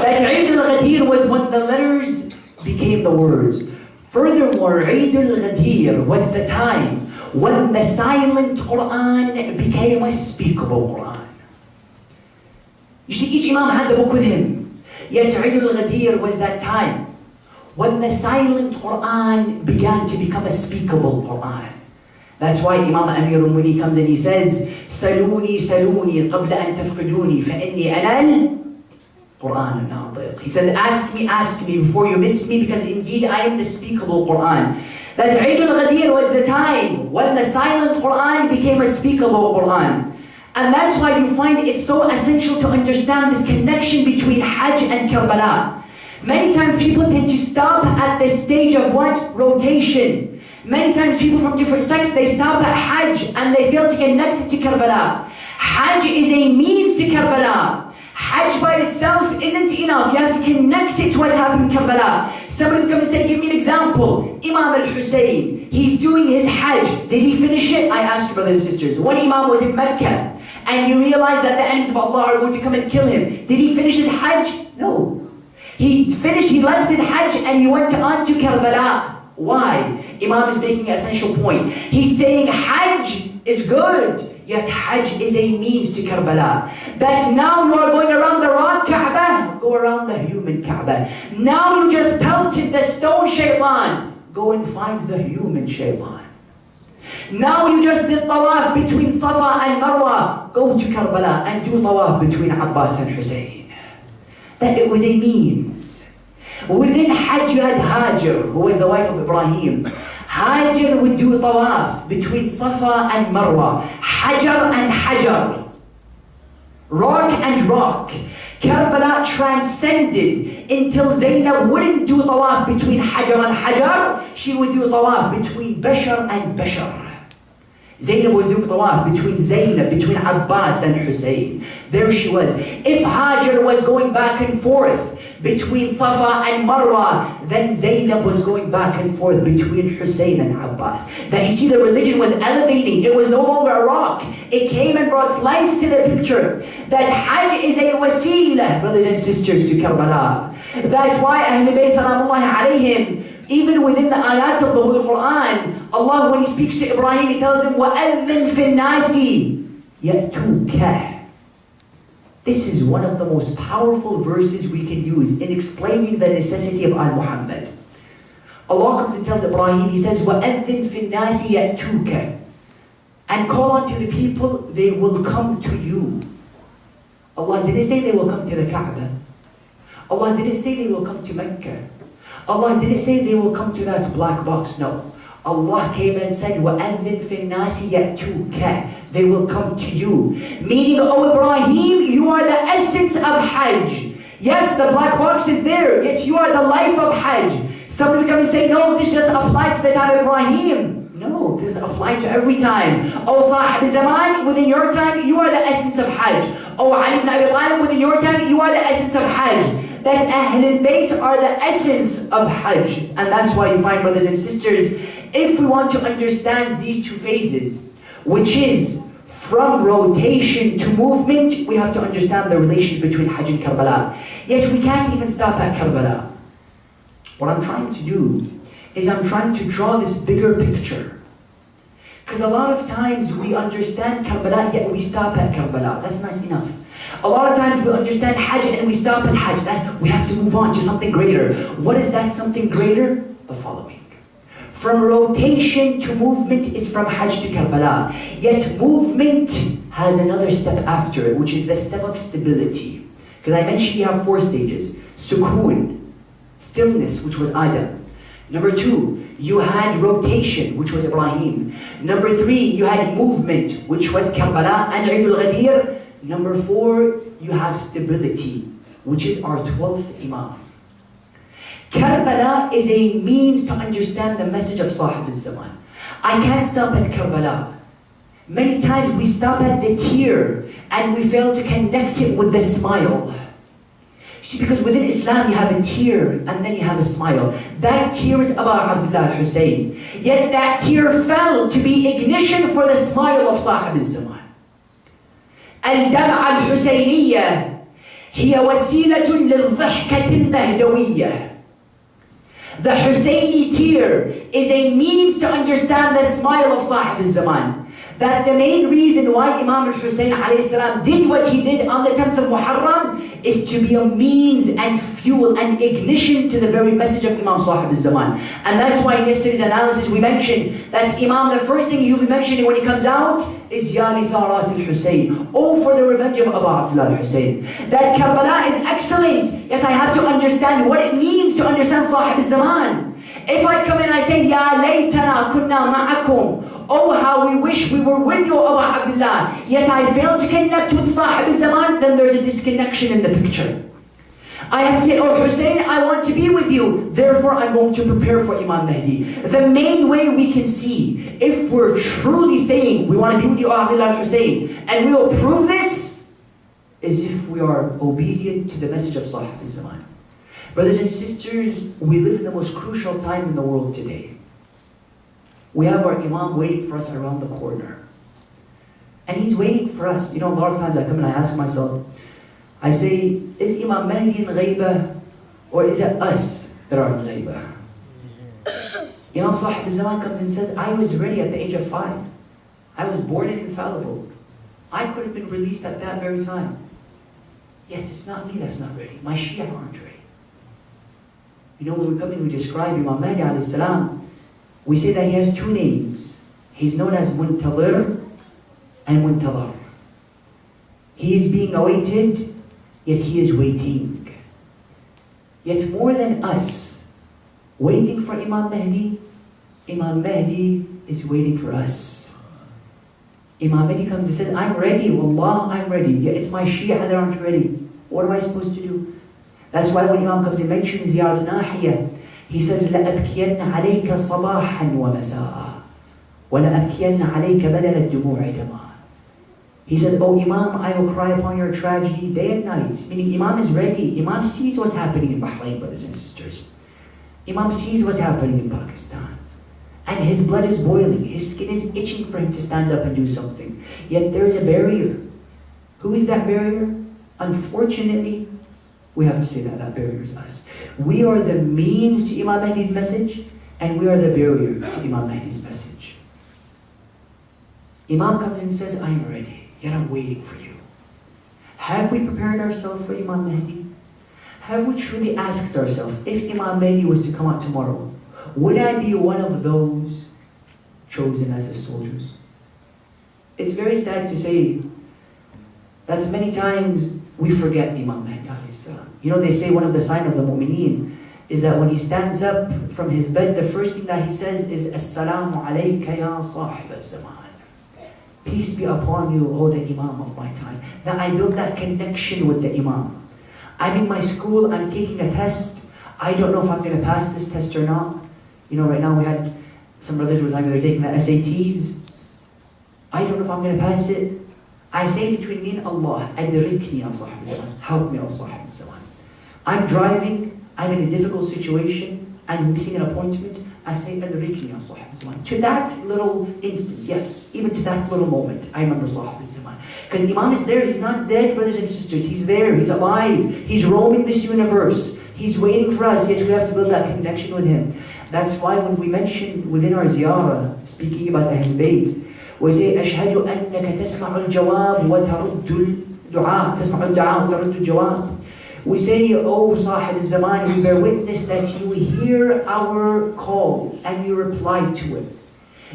That Eid al-Ghadir was when the letters became the words. Furthermore, Eid al-Ghadir was the time when the silent Quran became a speakable Quran. You see, each Imam had the book with him. Yet Eid al-Ghadir was that time when the silent Quran began to become a speakable Quran. That's why Imam Amir al-Mu'mineen comes and he says, Saluni, saluni, qabla an tafqiduni, fa'inni anal Quran al-Natiq. He says, ask me before you miss me, because indeed I am the speakable Quran. That Eid al-Ghadir was the time when the silent Quran became a speakable Quran. And that's why you find it so essential to understand this connection between Hajj and Karbalaa. Many times people tend to stop at the stage of what? Rotation. Many times people from different sects, they stop at Hajj and they fail to connect it to Karbalaa. Hajj is a means to Karbalaa. Hajj by itself isn't enough. You have to connect it to what happened in Karbalaa. Somebody come and say, give me an example. Imam al-Hussein, he's doing his Hajj. Did he finish it? I ask you, brothers and sisters. When Imam was in Mecca and he realized that the enemies of Allah are going to come and kill him, did he finish his Hajj? No. He left his Hajj and he went on to Karbalaa. Why? Imam is making an essential point. He's saying Hajj is good. Yet Hajj is a means to Karbalaa. That now you are going around the rock Kaaba, go around the human Kaaba. Now you just pelted the stone shaytan, go and find the human shaytan. Now you just did tawaf between Safa and Marwa, go to Karbalaa and do tawaf between Abbas and Hussein. That it was a means. Within Hajj you had Hajar, who was the wife of Ibrahim. Hajar would do tawaf between Safa and Marwa. Hajar and Hajar. Rock and rock. Karbala transcended until Zainab wouldn't do tawaf between Hajar and Hajar. She would do tawaf between Bashar and Bashar. Zainab would do tawaf between Zainab, between Abbas and Hussein. There she was. If Hajar was going back and forth between Safa and Marwa, then Zainab was going back and forth between Hussein and Abbas. That you see, the religion was elevating. It was no longer a rock. It came and brought life to the picture. That Hajj is a wasila, brothers and sisters, to Karbala. That's why Ahlul Bayt salamullahi alayhim, even within the ayat of the Holy Quran, Allah, when He speaks to Ibrahim, He tells him, وَأَذِّن فِي النَّاسِ يَأْتُوكَ. This is one of the most powerful verses we can use in explaining the necessity of Al-Muhammad. Allah comes and tells Ibrahim, He says, وَأَذِّن فِي النَّاسِ يَأْتُوكَ. And call unto the people, they will come to you. Allah didn't say they will come to the Kaaba. Allah didn't say they will come to Mecca. Allah didn't say they will come to that black box. No. Allah came and said, وَأَذِّن فِي النَّاسِ يَأْتُوكَ. They will come to you. Meaning, oh Ibrahim, you are the essence of Hajj. Yes, the black box is there, yet you are the life of Hajj. Somebody come and say, no, this just applies to the time of Ibrahim. No, this applies to every time. Oh Sahib Zaman, within your time, you are the essence of Hajj. Oh Ali ibn Abi Talib, within your time, you are the essence of Hajj. That Ahlul Bayt are the essence of Hajj. And that's why you find, brothers and sisters, if we want to understand these two phases, which is from rotation to movement, we have to understand the relation between Hajj and Karbala. Yet we can't even stop at Karbala. What I'm trying to do is I'm trying to draw this bigger picture. Because a lot of times we understand Karbala, yet we stop at Karbala. That's not enough. A lot of times we understand Hajj and we stop at Hajj. We have to move on to something greater. What is that something greater? The following. From rotation to movement is from Hajj to Karbala. Yet movement has another step after it, which is the step of stability. Because I mentioned you have 4 stages. Sukoon, stillness, which was Adam. Number 2, you had rotation, which was Ibrahim. Number 3, you had movement, which was Karbala and Eid al-Ghadir. Number 4, you have stability, which is our 12th Imam. Karbala is a means to understand the message of Sahib al-Zaman. I can't stop at Karbala. Many times we stop at the tear and we fail to connect it with the smile. See, because within Islam you have a tear and then you have a smile. That tear is Aba Abdullah al-Hussein. Yet that tear fell to be ignition for the smile of Sahib al-Zaman. الدمعة الحسينية هي وسيلة للضحكة المهدوية. The Husseini tear is a means to understand the smile of Sahib al-Zaman. That the main reason why Imam al-Hussein did what he did on the 10th of Muharram is to be a means and fuel and ignition to the very message of Imam Sahib al-Zaman. And that's why in yesterday's analysis we mentioned that Imam, the first thing he'll be mentioning when he comes out is Ya li Tharat al-Hussein. Oh, for the revenge of Abu Abdullah al-Hussein. That Karbala is excellent, yet I have to understand what it means to understand Sahib al-Zaman. If I come in and I say, Ya laytana kunna ma'akum, oh how we wish we were with you, Abu Abdullah, yet I fail to connect with Sahib al-Zaman, then there's a disconnection in the picture. I have to say, oh Hussein, I want to be with you, therefore I'm going to prepare for Imam Mahdi. The main way we can see, if we're truly saying we want to be with you, Abu Abdullah al-Hussein, and we will prove this, is if we are obedient to the message of Sahib al-Zaman. Brothers and sisters, we live in the most crucial time in the world today. We have our Imam waiting for us around the corner. And he's waiting for us. You know, a lot of times I come and I ask myself, I say, is Imam Mahdi in Ghaiba, or is it us that are in Ghaiba? Imam Sahib al-Zaman comes and says, I was ready at the age of 5. I was born infallible. I could have been released at that very time. Yet it's not me that's not ready. My Shia aren't ready. You know, when we come in, we describe Imam Mahdi alayhi salam, we say that he has 2 names. He's known as Muntazir and Muntazar. He is being awaited, yet he is waiting. Yet more than us waiting for Imam Mahdi is waiting for us. Imam Mahdi comes and says, I'm ready, Wallah, I'm ready. Yeah, it's my Shia that aren't ready. What am I supposed to do? That's why when Imam comes and mentions Ziyarat Nahiyah, he says, لَأَبْكِيَنَّ عَلَيْكَ صَبَاحًا وَمَسَاءً وَلَأَبْكِيَنَّ عَلَيْكَ بَدَلَ الدُّمُوعِ دَمًا. He says, oh Imam, I will cry upon your tragedy day and night. Meaning Imam is ready. Imam sees what's happening in Bahrain, brothers and sisters. Imam sees what's happening in Pakistan. And his blood is boiling. His skin is itching for him to stand up and do something. Yet there is a barrier. Who is that barrier? Unfortunately, we have to say that that barrier is us. We are the means to Imam Mahdi's message, and we are the barrier to Imam Mahdi's message. Imam comes and says, I am ready, yet I'm waiting for you. Have we prepared ourselves for Imam Mahdi? Have we truly asked ourselves, if Imam Mahdi was to come out tomorrow, would I be one of those chosen as his soldiers? It's very sad to say that many times we forget Imam Mahdi. You know, they say one of the signs of the mu'mineen is that when he stands up from his bed, the first thing that he says is, Assalamu alayka ya sahib al-zaman. Peace be upon you, O the Imam of my time. That I build that connection with the Imam. I'm in my school, I'm taking a test. I don't know if I'm going to pass this test or not. You know, right now we had some brothers who were telling me they're taking the SATs. I don't know if I'm going to pass it. I say between me and Allah, Adrikni ya sahib al-zaman. Help me, O sahib al-zaman. I'm driving, I'm in a difficult situation, I'm missing an appointment. I say, Adrikni ya sahib al-zaman. To that little instant, yes, even to that little moment, I remember sahib al-zaman. Because Imam is there, he's not dead, brothers and sisters. He's there, he's alive, he's roaming this universe. He's waiting for us, yet we have to build that connection with him. That's why when we mention within our ziyarah, speaking about Ahlul Bayt, we say, أشهد أنك تسمع الجواب وترد الدعاء. تسمع الدعاء وترد الجواب. We say, oh Sahib al-Zaman, we bear witness that you hear our call and you reply to it.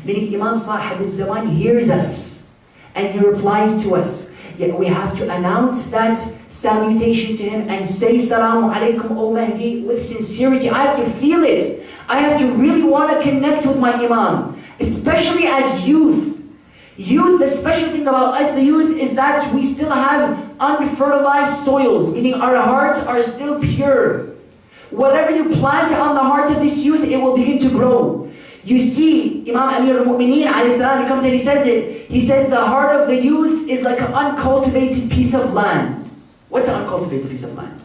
Meaning Imam Sahib al-Zaman hears us and he replies to us. Yet we have to announce that salutation to him and say, Salaamu Alaikum, O Mahdi, with sincerity. I have to feel it. I have to really want to connect with my Imam, especially as youth. Youth, the special thing about us, the youth, is that we still have unfertilized soils, meaning our hearts are still pure. Whatever you plant on the heart of this youth, it will begin to grow. You see, Imam Amir al-Mu'mineen, alayhi salam, he comes and he says it. He says the heart of the youth is like an uncultivated piece of land. What's an uncultivated piece of land?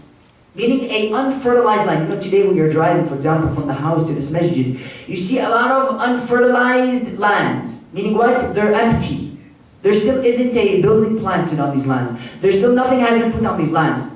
Meaning an unfertilized land. You know, today when you're driving, for example, from the house to this masjid, you see a lot of unfertilized lands. Meaning what? They're empty. There still isn't a building planted on these lands. There's still nothing has been put on these lands.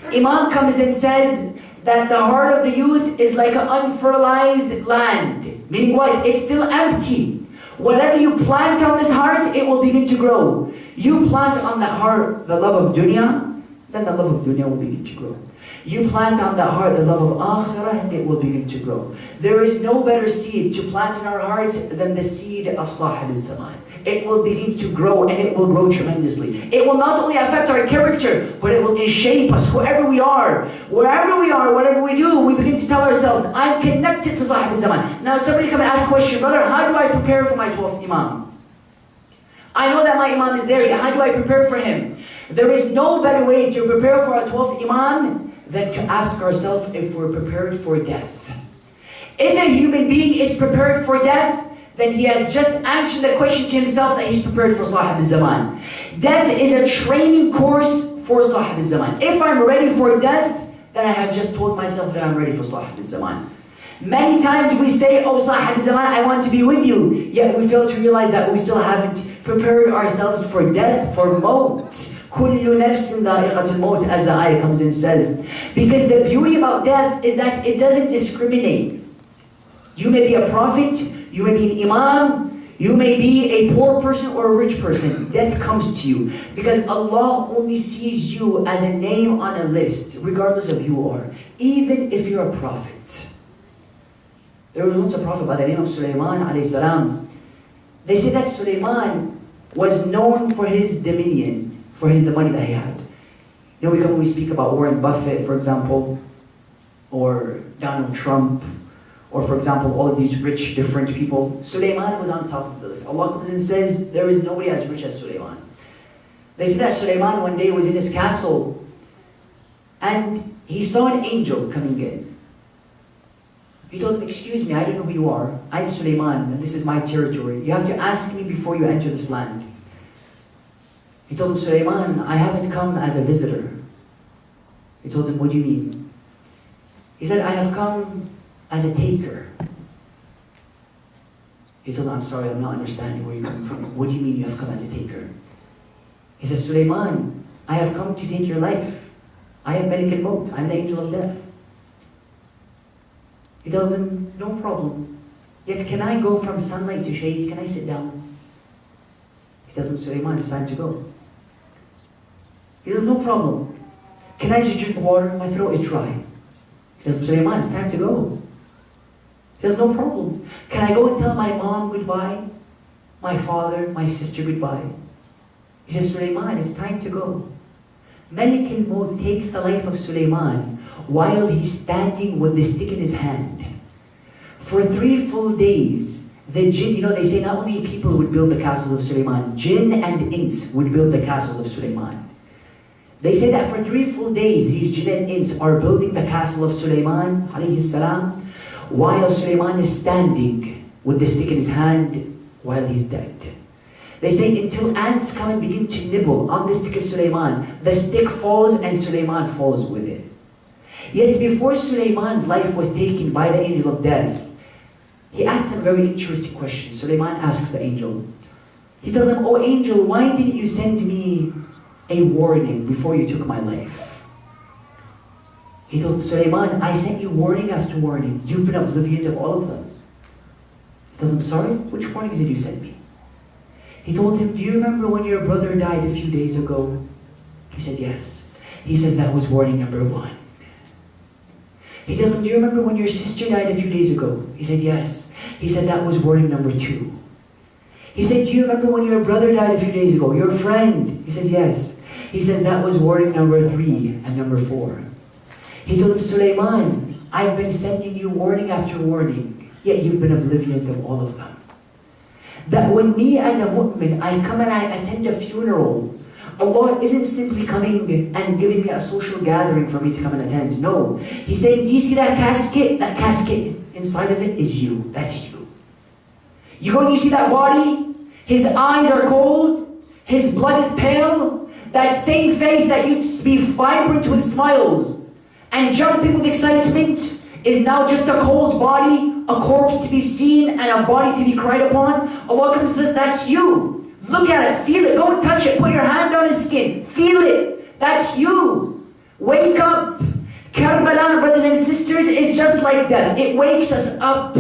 Imam comes and says that the heart of the youth is like an unfertilized land. Meaning what? It's still empty. Whatever you plant on this heart, it will begin to grow. You plant on that heart the love of dunya, then the love of dunya will begin to grow. You plant on that heart the love of akhirah, it will begin to grow. There is no better seed to plant in our hearts than the seed of Sahib al-Zaman. It will begin to grow and it will grow tremendously. It will not only affect our character, but it will shape us, whoever we are. Wherever we are, whatever we do, we begin to tell ourselves, I'm connected to Sahib al-Zaman. Now somebody come and ask a question, brother, how do I prepare for my 12th Imam? I know that my Imam is there, how do I prepare for him? There is no better way to prepare for a 12th Imam than to ask ourselves if we're prepared for death. If a human being is prepared for death, then he has just answered the question to himself that he's prepared for Sahib al-Zaman. Death is a training course for Sahib al-Zaman. If I'm ready for death, then I have just told myself that I'm ready for Sahib al-Zaman. Many times we say, oh Sahib al-Zaman, I want to be with you. Yet we fail to realize that we still haven't prepared ourselves for death, for maut. كُلُّ نَفْسٍ ذَائِقَةُ الْمَوْتِ, as the ayah comes and says. Because the beauty about death is that it doesn't discriminate. You may be a prophet, you may be an imam, you may be a poor person or a rich person. Death comes to you. Because Allah only sees you as a name on a list, regardless of who you are. Even if you're a prophet. There was once a prophet by the name of Sulaiman alayhi salam. They say that Sulaiman was known for his dominion, for the money that he had. You know, when we speak about Warren Buffett, for example, or Donald Trump, or for example, all of these rich, different people. Sulaiman was on top of the list. Allah comes and says, there is nobody as rich as Sulaiman. They say that Sulaiman one day was in his castle, and he saw an angel coming in. He told him, excuse me, I don't know who you are. I'm Sulaiman, and this is my territory. You have to ask me before you enter this land. He told him, Sulaiman, I haven't come as a visitor. He told him, what do you mean? He said, I have come as a taker. He told him, I'm sorry, I'm not understanding where you're coming from. What do you mean you have come as a taker? He says, Sulaiman, I have come to take your life. I am Malik al-Maut. I'm the angel of death. He tells him, no problem. Yet can I go from sunlight to shade? Can I sit down? He tells him, Sulaiman, it's time to go. He says, no problem. Can I just drink water? My throat is dry. He tells him, Sulaiman, it's time to go. He says, no problem. Can I go and tell my mom goodbye? My father, my sister goodbye? He says, Sulaiman, it's time to go. Malik al-Maut takes the life of Sulaiman while he's standing with the stick in his hand. For 3 full days, the jinn, they say not only people would build the castles of Sulaiman, jinn and ins would build the castles of Sulaiman. They say that for 3 full days, these jinn and ins are building the castle of Sulaiman, alayhi salam, while Sulaiman is standing with the stick in his hand while he's dead. They say until ants come and begin to nibble on the stick of Sulaiman, the stick falls and Sulaiman falls with it. Yet before Sulaiman's life was taken by the angel of death, he asked him a very interesting question. Sulaiman asks the angel. He tells him, oh angel, why didn't you send me a warning before you took my life? He told Sulaiman, I sent you warning after warning. You've been oblivious of all of them. He tells him, sorry, which warnings did you send me? He told him, do you remember when your brother died a few days ago? He said, yes. He says, that was warning number 1. He tells him, do you remember when your sister died a few days ago? He said, yes. He said, that was warning number 2. He said, do you remember when your brother died a few days ago? Your friend? He says, yes. He says, that was warning number 3 and number 4. He told him, Sulaiman, I've been sending you warning after warning, yet you've been oblivious of all of them. That when me as a mu'min, I come and I attend a funeral, Allah isn't simply coming and giving me a social gathering for me to come and attend. No. He's saying, do you see that casket? That casket inside of it is you. That's you. You go and you see that body? His eyes are cold. His blood is pale. That same face that used to be vibrant with smiles and jumping with excitement is now just a cold body, a corpse to be seen, and a body to be cried upon. Allah comes and says, that's you. Look at it, feel it, don't touch it, put your hand on his skin, feel it, that's you. Wake up. Karbala, brothers and sisters, is just like death. It wakes us up.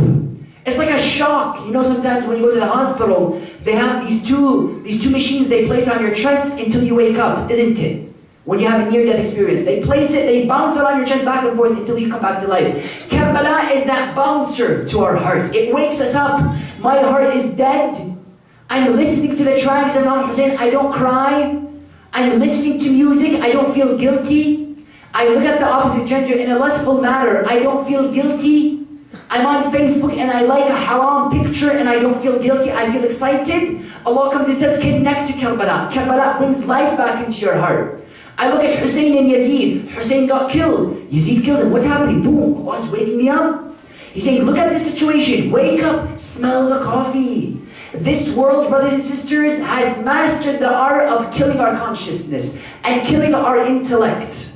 It's like a shock. Sometimes when you go to the hospital, they have these two machines they place on your chest until you wake up, isn't it? When you have a near-death experience. They place it, they bounce it on your chest back and forth until you come back to life. Karbala is that bouncer to our hearts. It wakes us up. My heart is dead. I'm listening to the tracks of Imam Hussein, I don't cry. I'm listening to music, I don't feel guilty. I look at the opposite gender in a lustful manner, I don't feel guilty. I'm on Facebook and I like a haram picture and I don't feel guilty, I feel excited. Allah comes and says, connect to Karbala. Karbala brings life back into your heart. I look at Hussein and Yazid. Hussein got killed. Yazid killed him. What's happening? Boom, Allah's waking me up. He's saying, look at the situation. Wake up, smell the coffee. This world, brothers and sisters, has mastered the art of killing our consciousness and killing our intellect.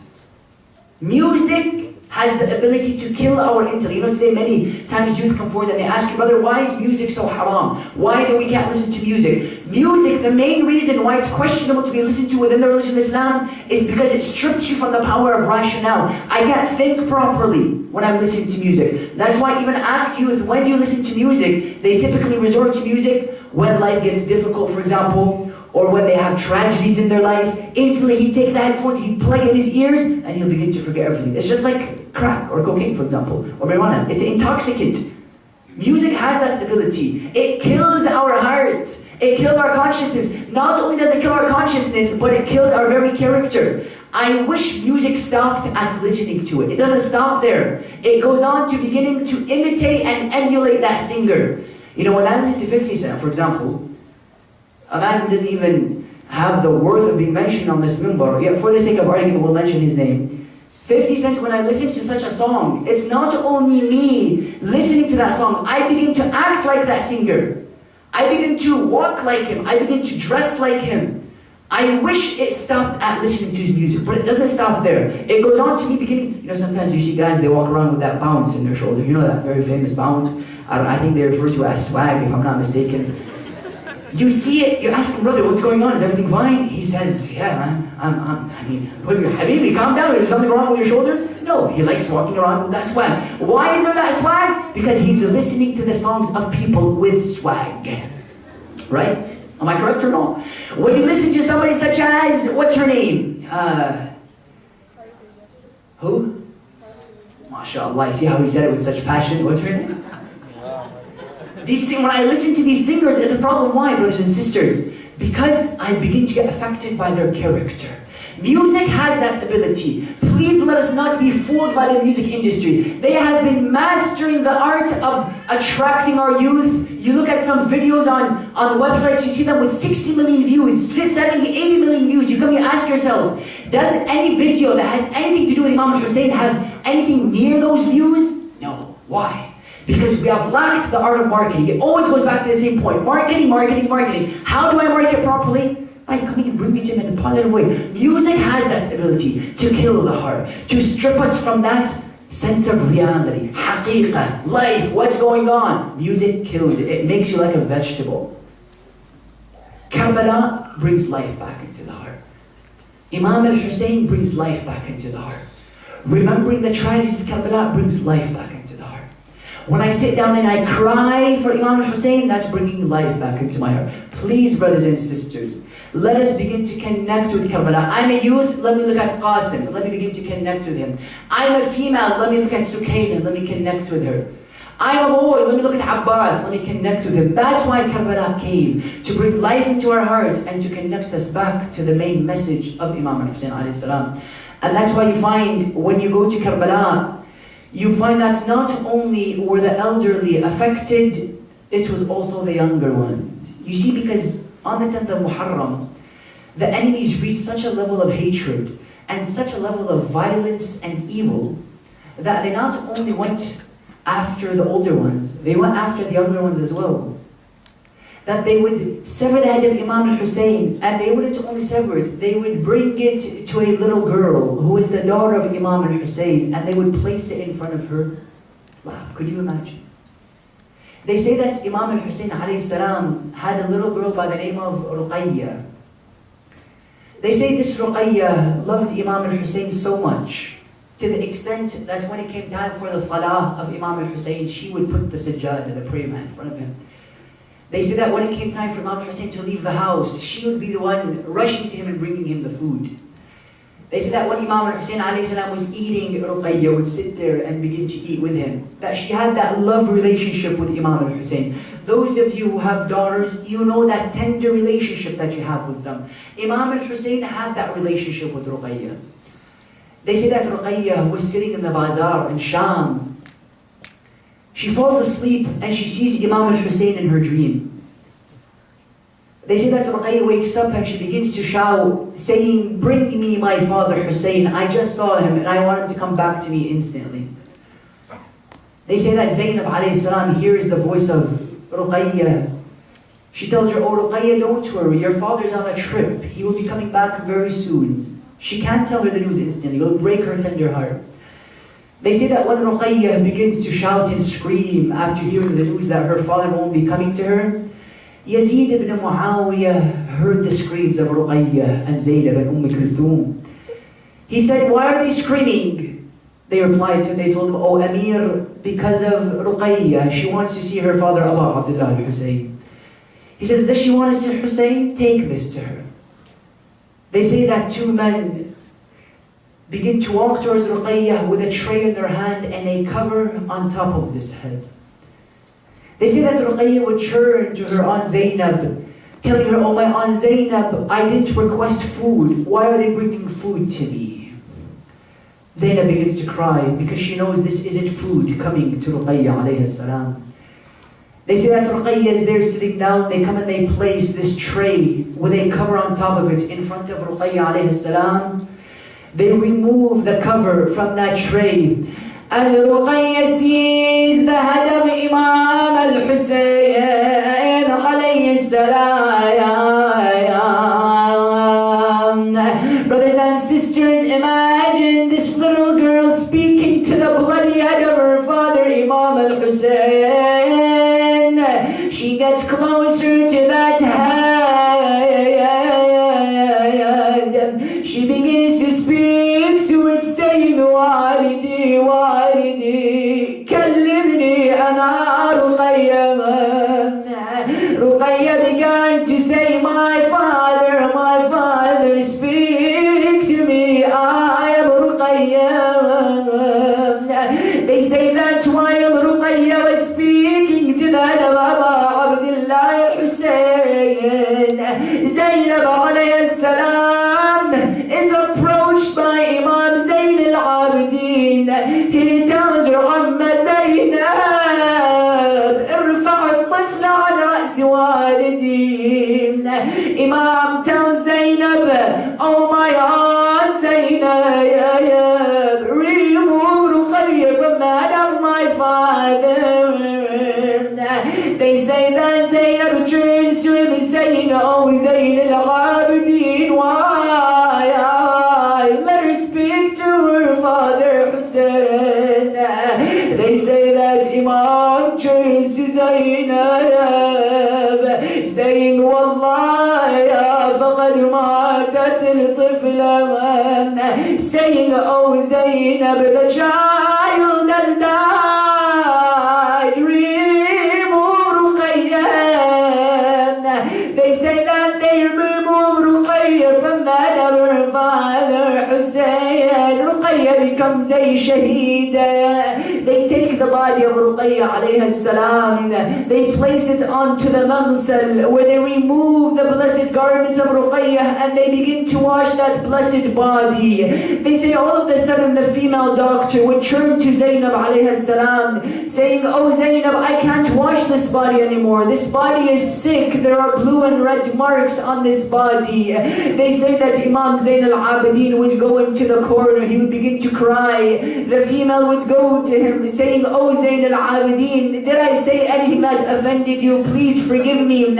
Music has the ability to kill our intellect. Today many times youth come forward and they ask you, brother, why is music so haram? Why is it we can't listen to music? Music, the main reason why it's questionable to be listened to within the religion of Islam is because it strips you from the power of rationale. I can't think properly when I'm listening to music. That's why I even ask youth, when do you listen to music? They typically resort to music when life gets difficult, for example, or when they have tragedies in their life. Instantly he'd take the headphones, he'd plug in his ears, and he'll begin to forget everything. It's just like crack or cocaine, for example, or marijuana. It's an intoxicant. Music has that ability. It kills our heart. It kills our consciousness. Not only does it kill our consciousness, but it kills our very character. I wish music stopped at listening to it. It doesn't stop there. It goes on to beginning to imitate and emulate that singer. You know, when I listen to 50 Cent, for example, a man who doesn't even have the worth of being mentioned on this minbar, yet for the sake of argument, we'll mention his name. 50 Cent, when I listen to such a song, it's not only me listening to that song, I begin to act like that singer. I begin to walk like him. I begin to dress like him. I wish it stopped at listening to his music, but it doesn't stop there. It goes on to me beginning, you know, sometimes you see guys, they walk around with that bounce in their shoulder. You know that very famous bounce? I think they refer to it as swag, if I'm not mistaken. You see it, you ask him, brother, what's going on? Is everything fine? He says, yeah, man, I mean, Habibi, calm down. Is something wrong with your shoulders? No, he likes walking around with that swag. Why is there that swag? Because he's listening to the songs of people with swag. Right? Am I correct or no? When you listen to somebody such as, what's her name? Who? MashaAllah, see how he said it with such passion? What's her name? These things, when I listen to these singers, it's a problem. Why, brothers and sisters? Because I begin to get affected by their character. Music has that ability. Please let us not be fooled by the music industry. They have been mastering the art of attracting our youth. You look at some videos on websites, you see them with 60 million views, 70, 80 million views. You come here and ask yourself, does any video that has anything to do with Imam Hussein have anything near those views? No. Why? Because we have lacked the art of marketing. It always goes back to the same point. Marketing, marketing, marketing. How do I market properly? By coming and bringing it in a positive way. Music has that ability to kill the heart, to strip us from that sense of reality, haqiqah, life, what's going on. Music kills it. It makes you like a vegetable. Karbala brings life back into the heart. Imam al-Hussein brings life back into the heart. Remembering the tragedies of Karbala brings life back into the heart. When I sit down and I cry for Imam al-Hussein, that's bringing life back into my heart. Please, brothers and sisters, let us begin to connect with Karbala. I'm a youth, let me look at Qasim. Let me begin to connect with him. I'm a female, let me look at Sukaina. Let me connect with her. I'm a boy, let me look at Abbas. Let me connect with him. That's why Karbala came, to bring life into our hearts and to connect us back to the main message of Imam al-Hussein alayhi salam. And that's why you find, when you go to Karbala, you find that not only were the elderly affected, it was also the younger ones. You see, because on the 10th of Muharram, the enemies reached such a level of hatred and such a level of violence and evil that they not only went after the older ones, they went after the younger ones as well. That they would sever the head of Imam al-Hussein, and they wouldn't only sever it, they would bring it to a little girl who is the daughter of Imam al-Hussein, and they would place it in front of her lap. Could you imagine? They say that Imam al-Hussein alayhi salam had a little girl by the name of Ruqayya. They say this Ruqayya loved Imam al-Hussein so much, to the extent that when it came time for the salah of Imam al-Hussein, she would put the sajjad, the prayer mat, in front of him. They say that when it came time for Imam al-Hussein to leave the house, she would be the one rushing to him and bringing him the food. They say that when Imam al-Hussein alayhi salam was eating, Ruqayya would sit there and begin to eat with him. That she had that love relationship with Imam al-Hussein. Those of you who have daughters, you know that tender relationship that you have with them. Imam al-Hussein had that relationship with Ruqayya. They say that Ruqayya was sitting in the bazaar in Sham. She falls asleep and she sees Imam al-Hussein in her dream. They say that Ruqayya wakes up and she begins to shout, saying, "Bring me my father Hussein. I just saw him and I want him to come back to me instantly." They say that Zainab alayhi salam hears the voice of Ruqayya. She tells her, "Oh Ruqayya, don't worry, your father's on a trip. He will be coming back very soon." She can't tell her the news instantly. It will break her tender heart. They say that when Ruqayya begins to shout and scream after hearing the news that her father won't be coming to her, Yazid ibn Muawiyah heard the screams of Ruqayya and Zaynab and Kulthum. He said, "Why are they screaming?" They replied to him, they told him, "Oh Amir, because of Ruqayya, she wants to see her father Abu Abdullah al-Hussein." He says, "Does she want to see Hussein? Take this to her." They say that two men begin to walk towards Ruqayya with a tray in their hand and a cover on top of this head. They say that Ruqayya would turn to her aunt Zainab telling her, oh my Aunt Zainab, I didn't request food. Why are they bringing food to me? Zainab begins to cry because she knows this isn't food coming to Ruqayya alayhi salam. They say that Ruqayya is there sitting down, they come and they place this tray with a cover on top of it in front of Ruqayya alayhi salam. They remove the cover from that tray. And Ruqayya sees the head of Imam al-Hussein alayhi salam. Brothers and sisters, imagine this little girl speaking to the bloody head of her father, Imam al-Hussein. She gets closer to that head. She begins to speak to it, saying, Walidi, Walidi, Kallimni ana Ruqayya. Ruqayya began to say, my father, speak to me, I am Ruqayya. They say that while Ruqayya was speaking to that of Zainab alayhi salam is approached by Imam Zain al-Abidin. He tells her, Amma Zainab, irfa' al-tifla an ra's walidin. Imam tells Zainab, oh my Aunt Zainab, remove Ruqayya from the head of my father. They say that Zainab turns to him saying, oh Zain al-Abidin, why? Let her speak to her father Hussein. They say that Imam turns to Zainab saying, Wallahi, faqad matat al-tifla. Saying, oh Zainab, the child has died. They say that they remove Ruqayya from the head of her father Hussein. Ruqayya becomes a shaheed. They take the body of Ruqayya alayhi salam. They place it onto the mansal where they remove the blessed garments of Ruqayya and they begin to wash that blessed body. They say all of a sudden the female doctor would turn to Zainab alayhi salam saying, oh Zainab, I can't wash this body anymore. This body is sick. There are blue and red marks on this body. They say that Imam Zain al-Abidin would go into the corner. He would begin to cry. The female would go to him saying, oh Zain al-Abidin, did I say anything that offended you? Please forgive me.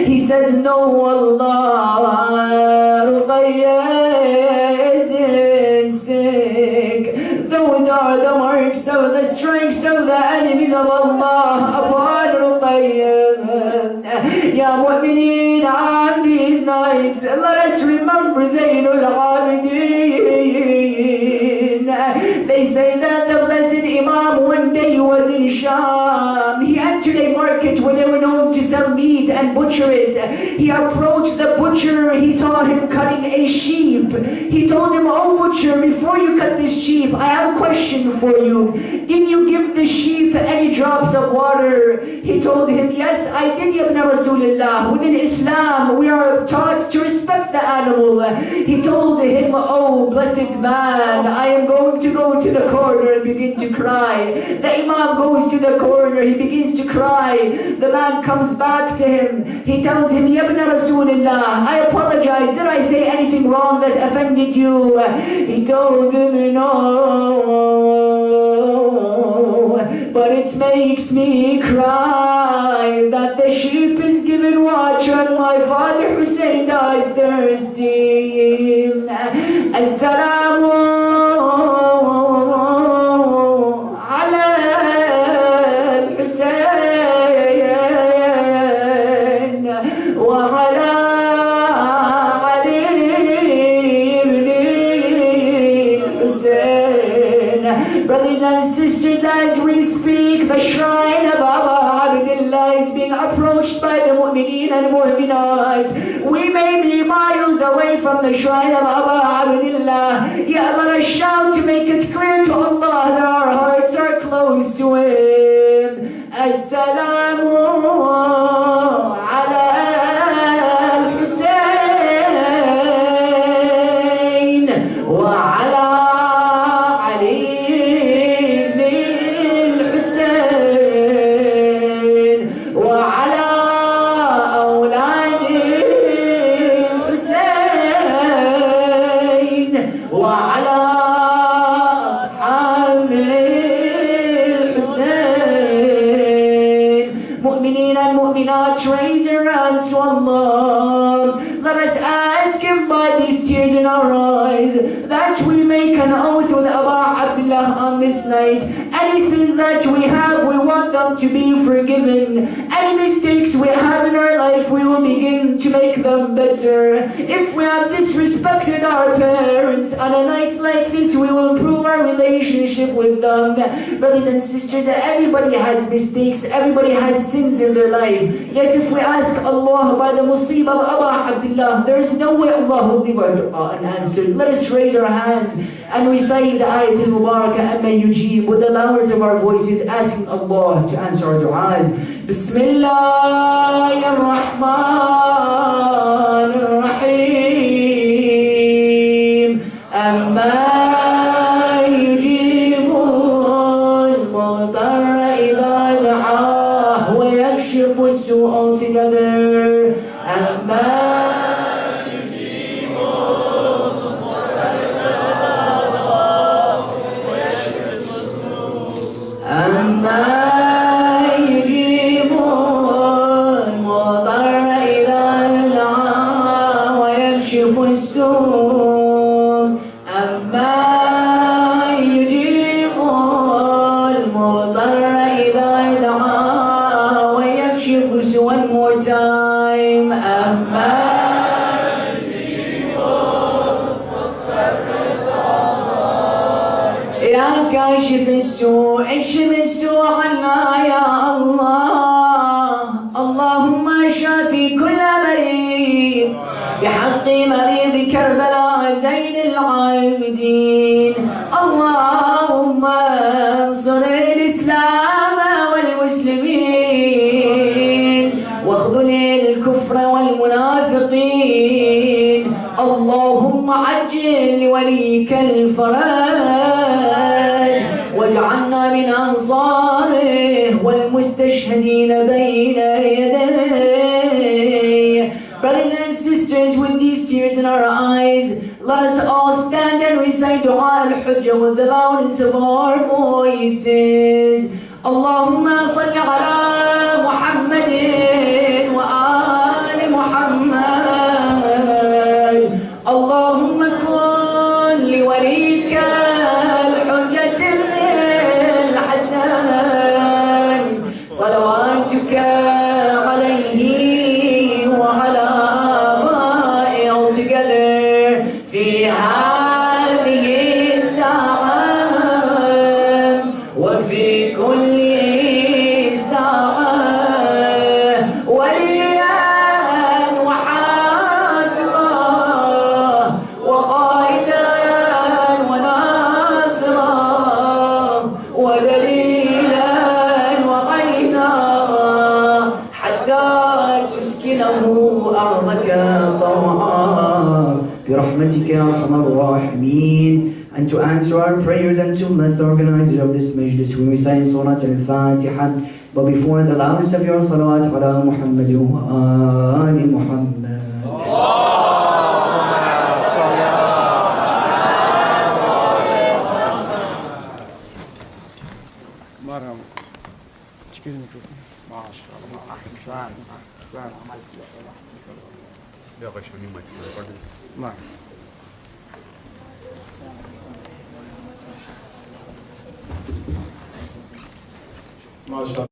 He says, no, Allah, Ruqayya isn't sick. Those are the marks of the strengths of the enemies of Allah upon Ruqayya. Ya mu'mineen, on these nights, let us remember Zain al-Abidin. They say that the blessed Imam one day was in Sham. He entered a market where they were known to sell meat and butcher it. He approached the butcher. He saw him cutting a sheep. He told him, oh butcher, before you cut this sheep, I have a question for you. Did you give the sheep any drops of water? He told him, yes, I did, Ibn Rasulullah. Within Islam, we are taught to respect the animal. He told him, oh blessed man, I am going to go to the corner and begin to cry. The Imam goes to the corner, he begins to cry. The man comes back to him. He tells him, Ibn Rasulullah, I apologize. Did I say anything wrong that offended you? He told him, no, but it makes me cry that the sheep is given water and my father Hussein dies thirsty. Assalamu ala al-Hussein wa ala Ali ibn al-Hussein. Brothers and sisters, as we speak, the shrine of Aba Abdullah is being approached by the mu'mineen and mu'minat. We may be miles away from the shrine of Aba Abdullah. Ya Allah, let us shout to make it clear to Allah that our hearts are close to Him. Assalamu ala these tears in our eyes, that we make an oath with Aba Abdullah on this night. Any sins that we have, we want them to be forgiven. Any mistakes we have in our life, we will begin to make them better. If we have disrespected our parents on a night like this, we will improve our relationship with them. Brothers and sisters, everybody has mistakes, everybody has sins in their life. Yet if we ask Allah by the musibah of Aba Abdullah, there is no way Allah will leave our dua unanswered. Let us raise our hands and recite the ayat al-mubarakah amma yujib with the loudest of our voices, asking Allah to answer our du'as. Bismillah ar-Rahman ar-Rahim. Amma all together. Amma yujibu al-mudarra idha da'a wa yakshifu as-su'. Amma yujibu al-mudarra idha da'a. One more time. Amma Ya kashif as-su' ikshif as-su' anna ya Allah. Allahumma shafi kulla marid bihaqqi marid Karbala Zayn al-Abidin. Allahumma ansur al-Islam wal-Muslimin واخذل الكفر والمنافقين. اللهم عجل لوليك الفرج واجعلنا من أنصاره والمستشهدين بين يديه. Brothers and sisters, with these tears in our eyes, let us all stand and recite Dua al-Hujjah with the loudest of our voices. Allahumma salli ala Muhammadin wa ali Muhammad. Allahumma kun li walika al-Hujjah al-Hasan. Salawatuka alayhi wa ala abai all together fi hadhihi as-sa'a wa fi kulli برحمتك يا أرحم الراحمين. And to answer our prayers and to bless the organizers of this majlis, we recite Surah Al-Fatiha. But before the loudest of your salawat ala Muhammad wa ali Muhammad. ما شاء الله.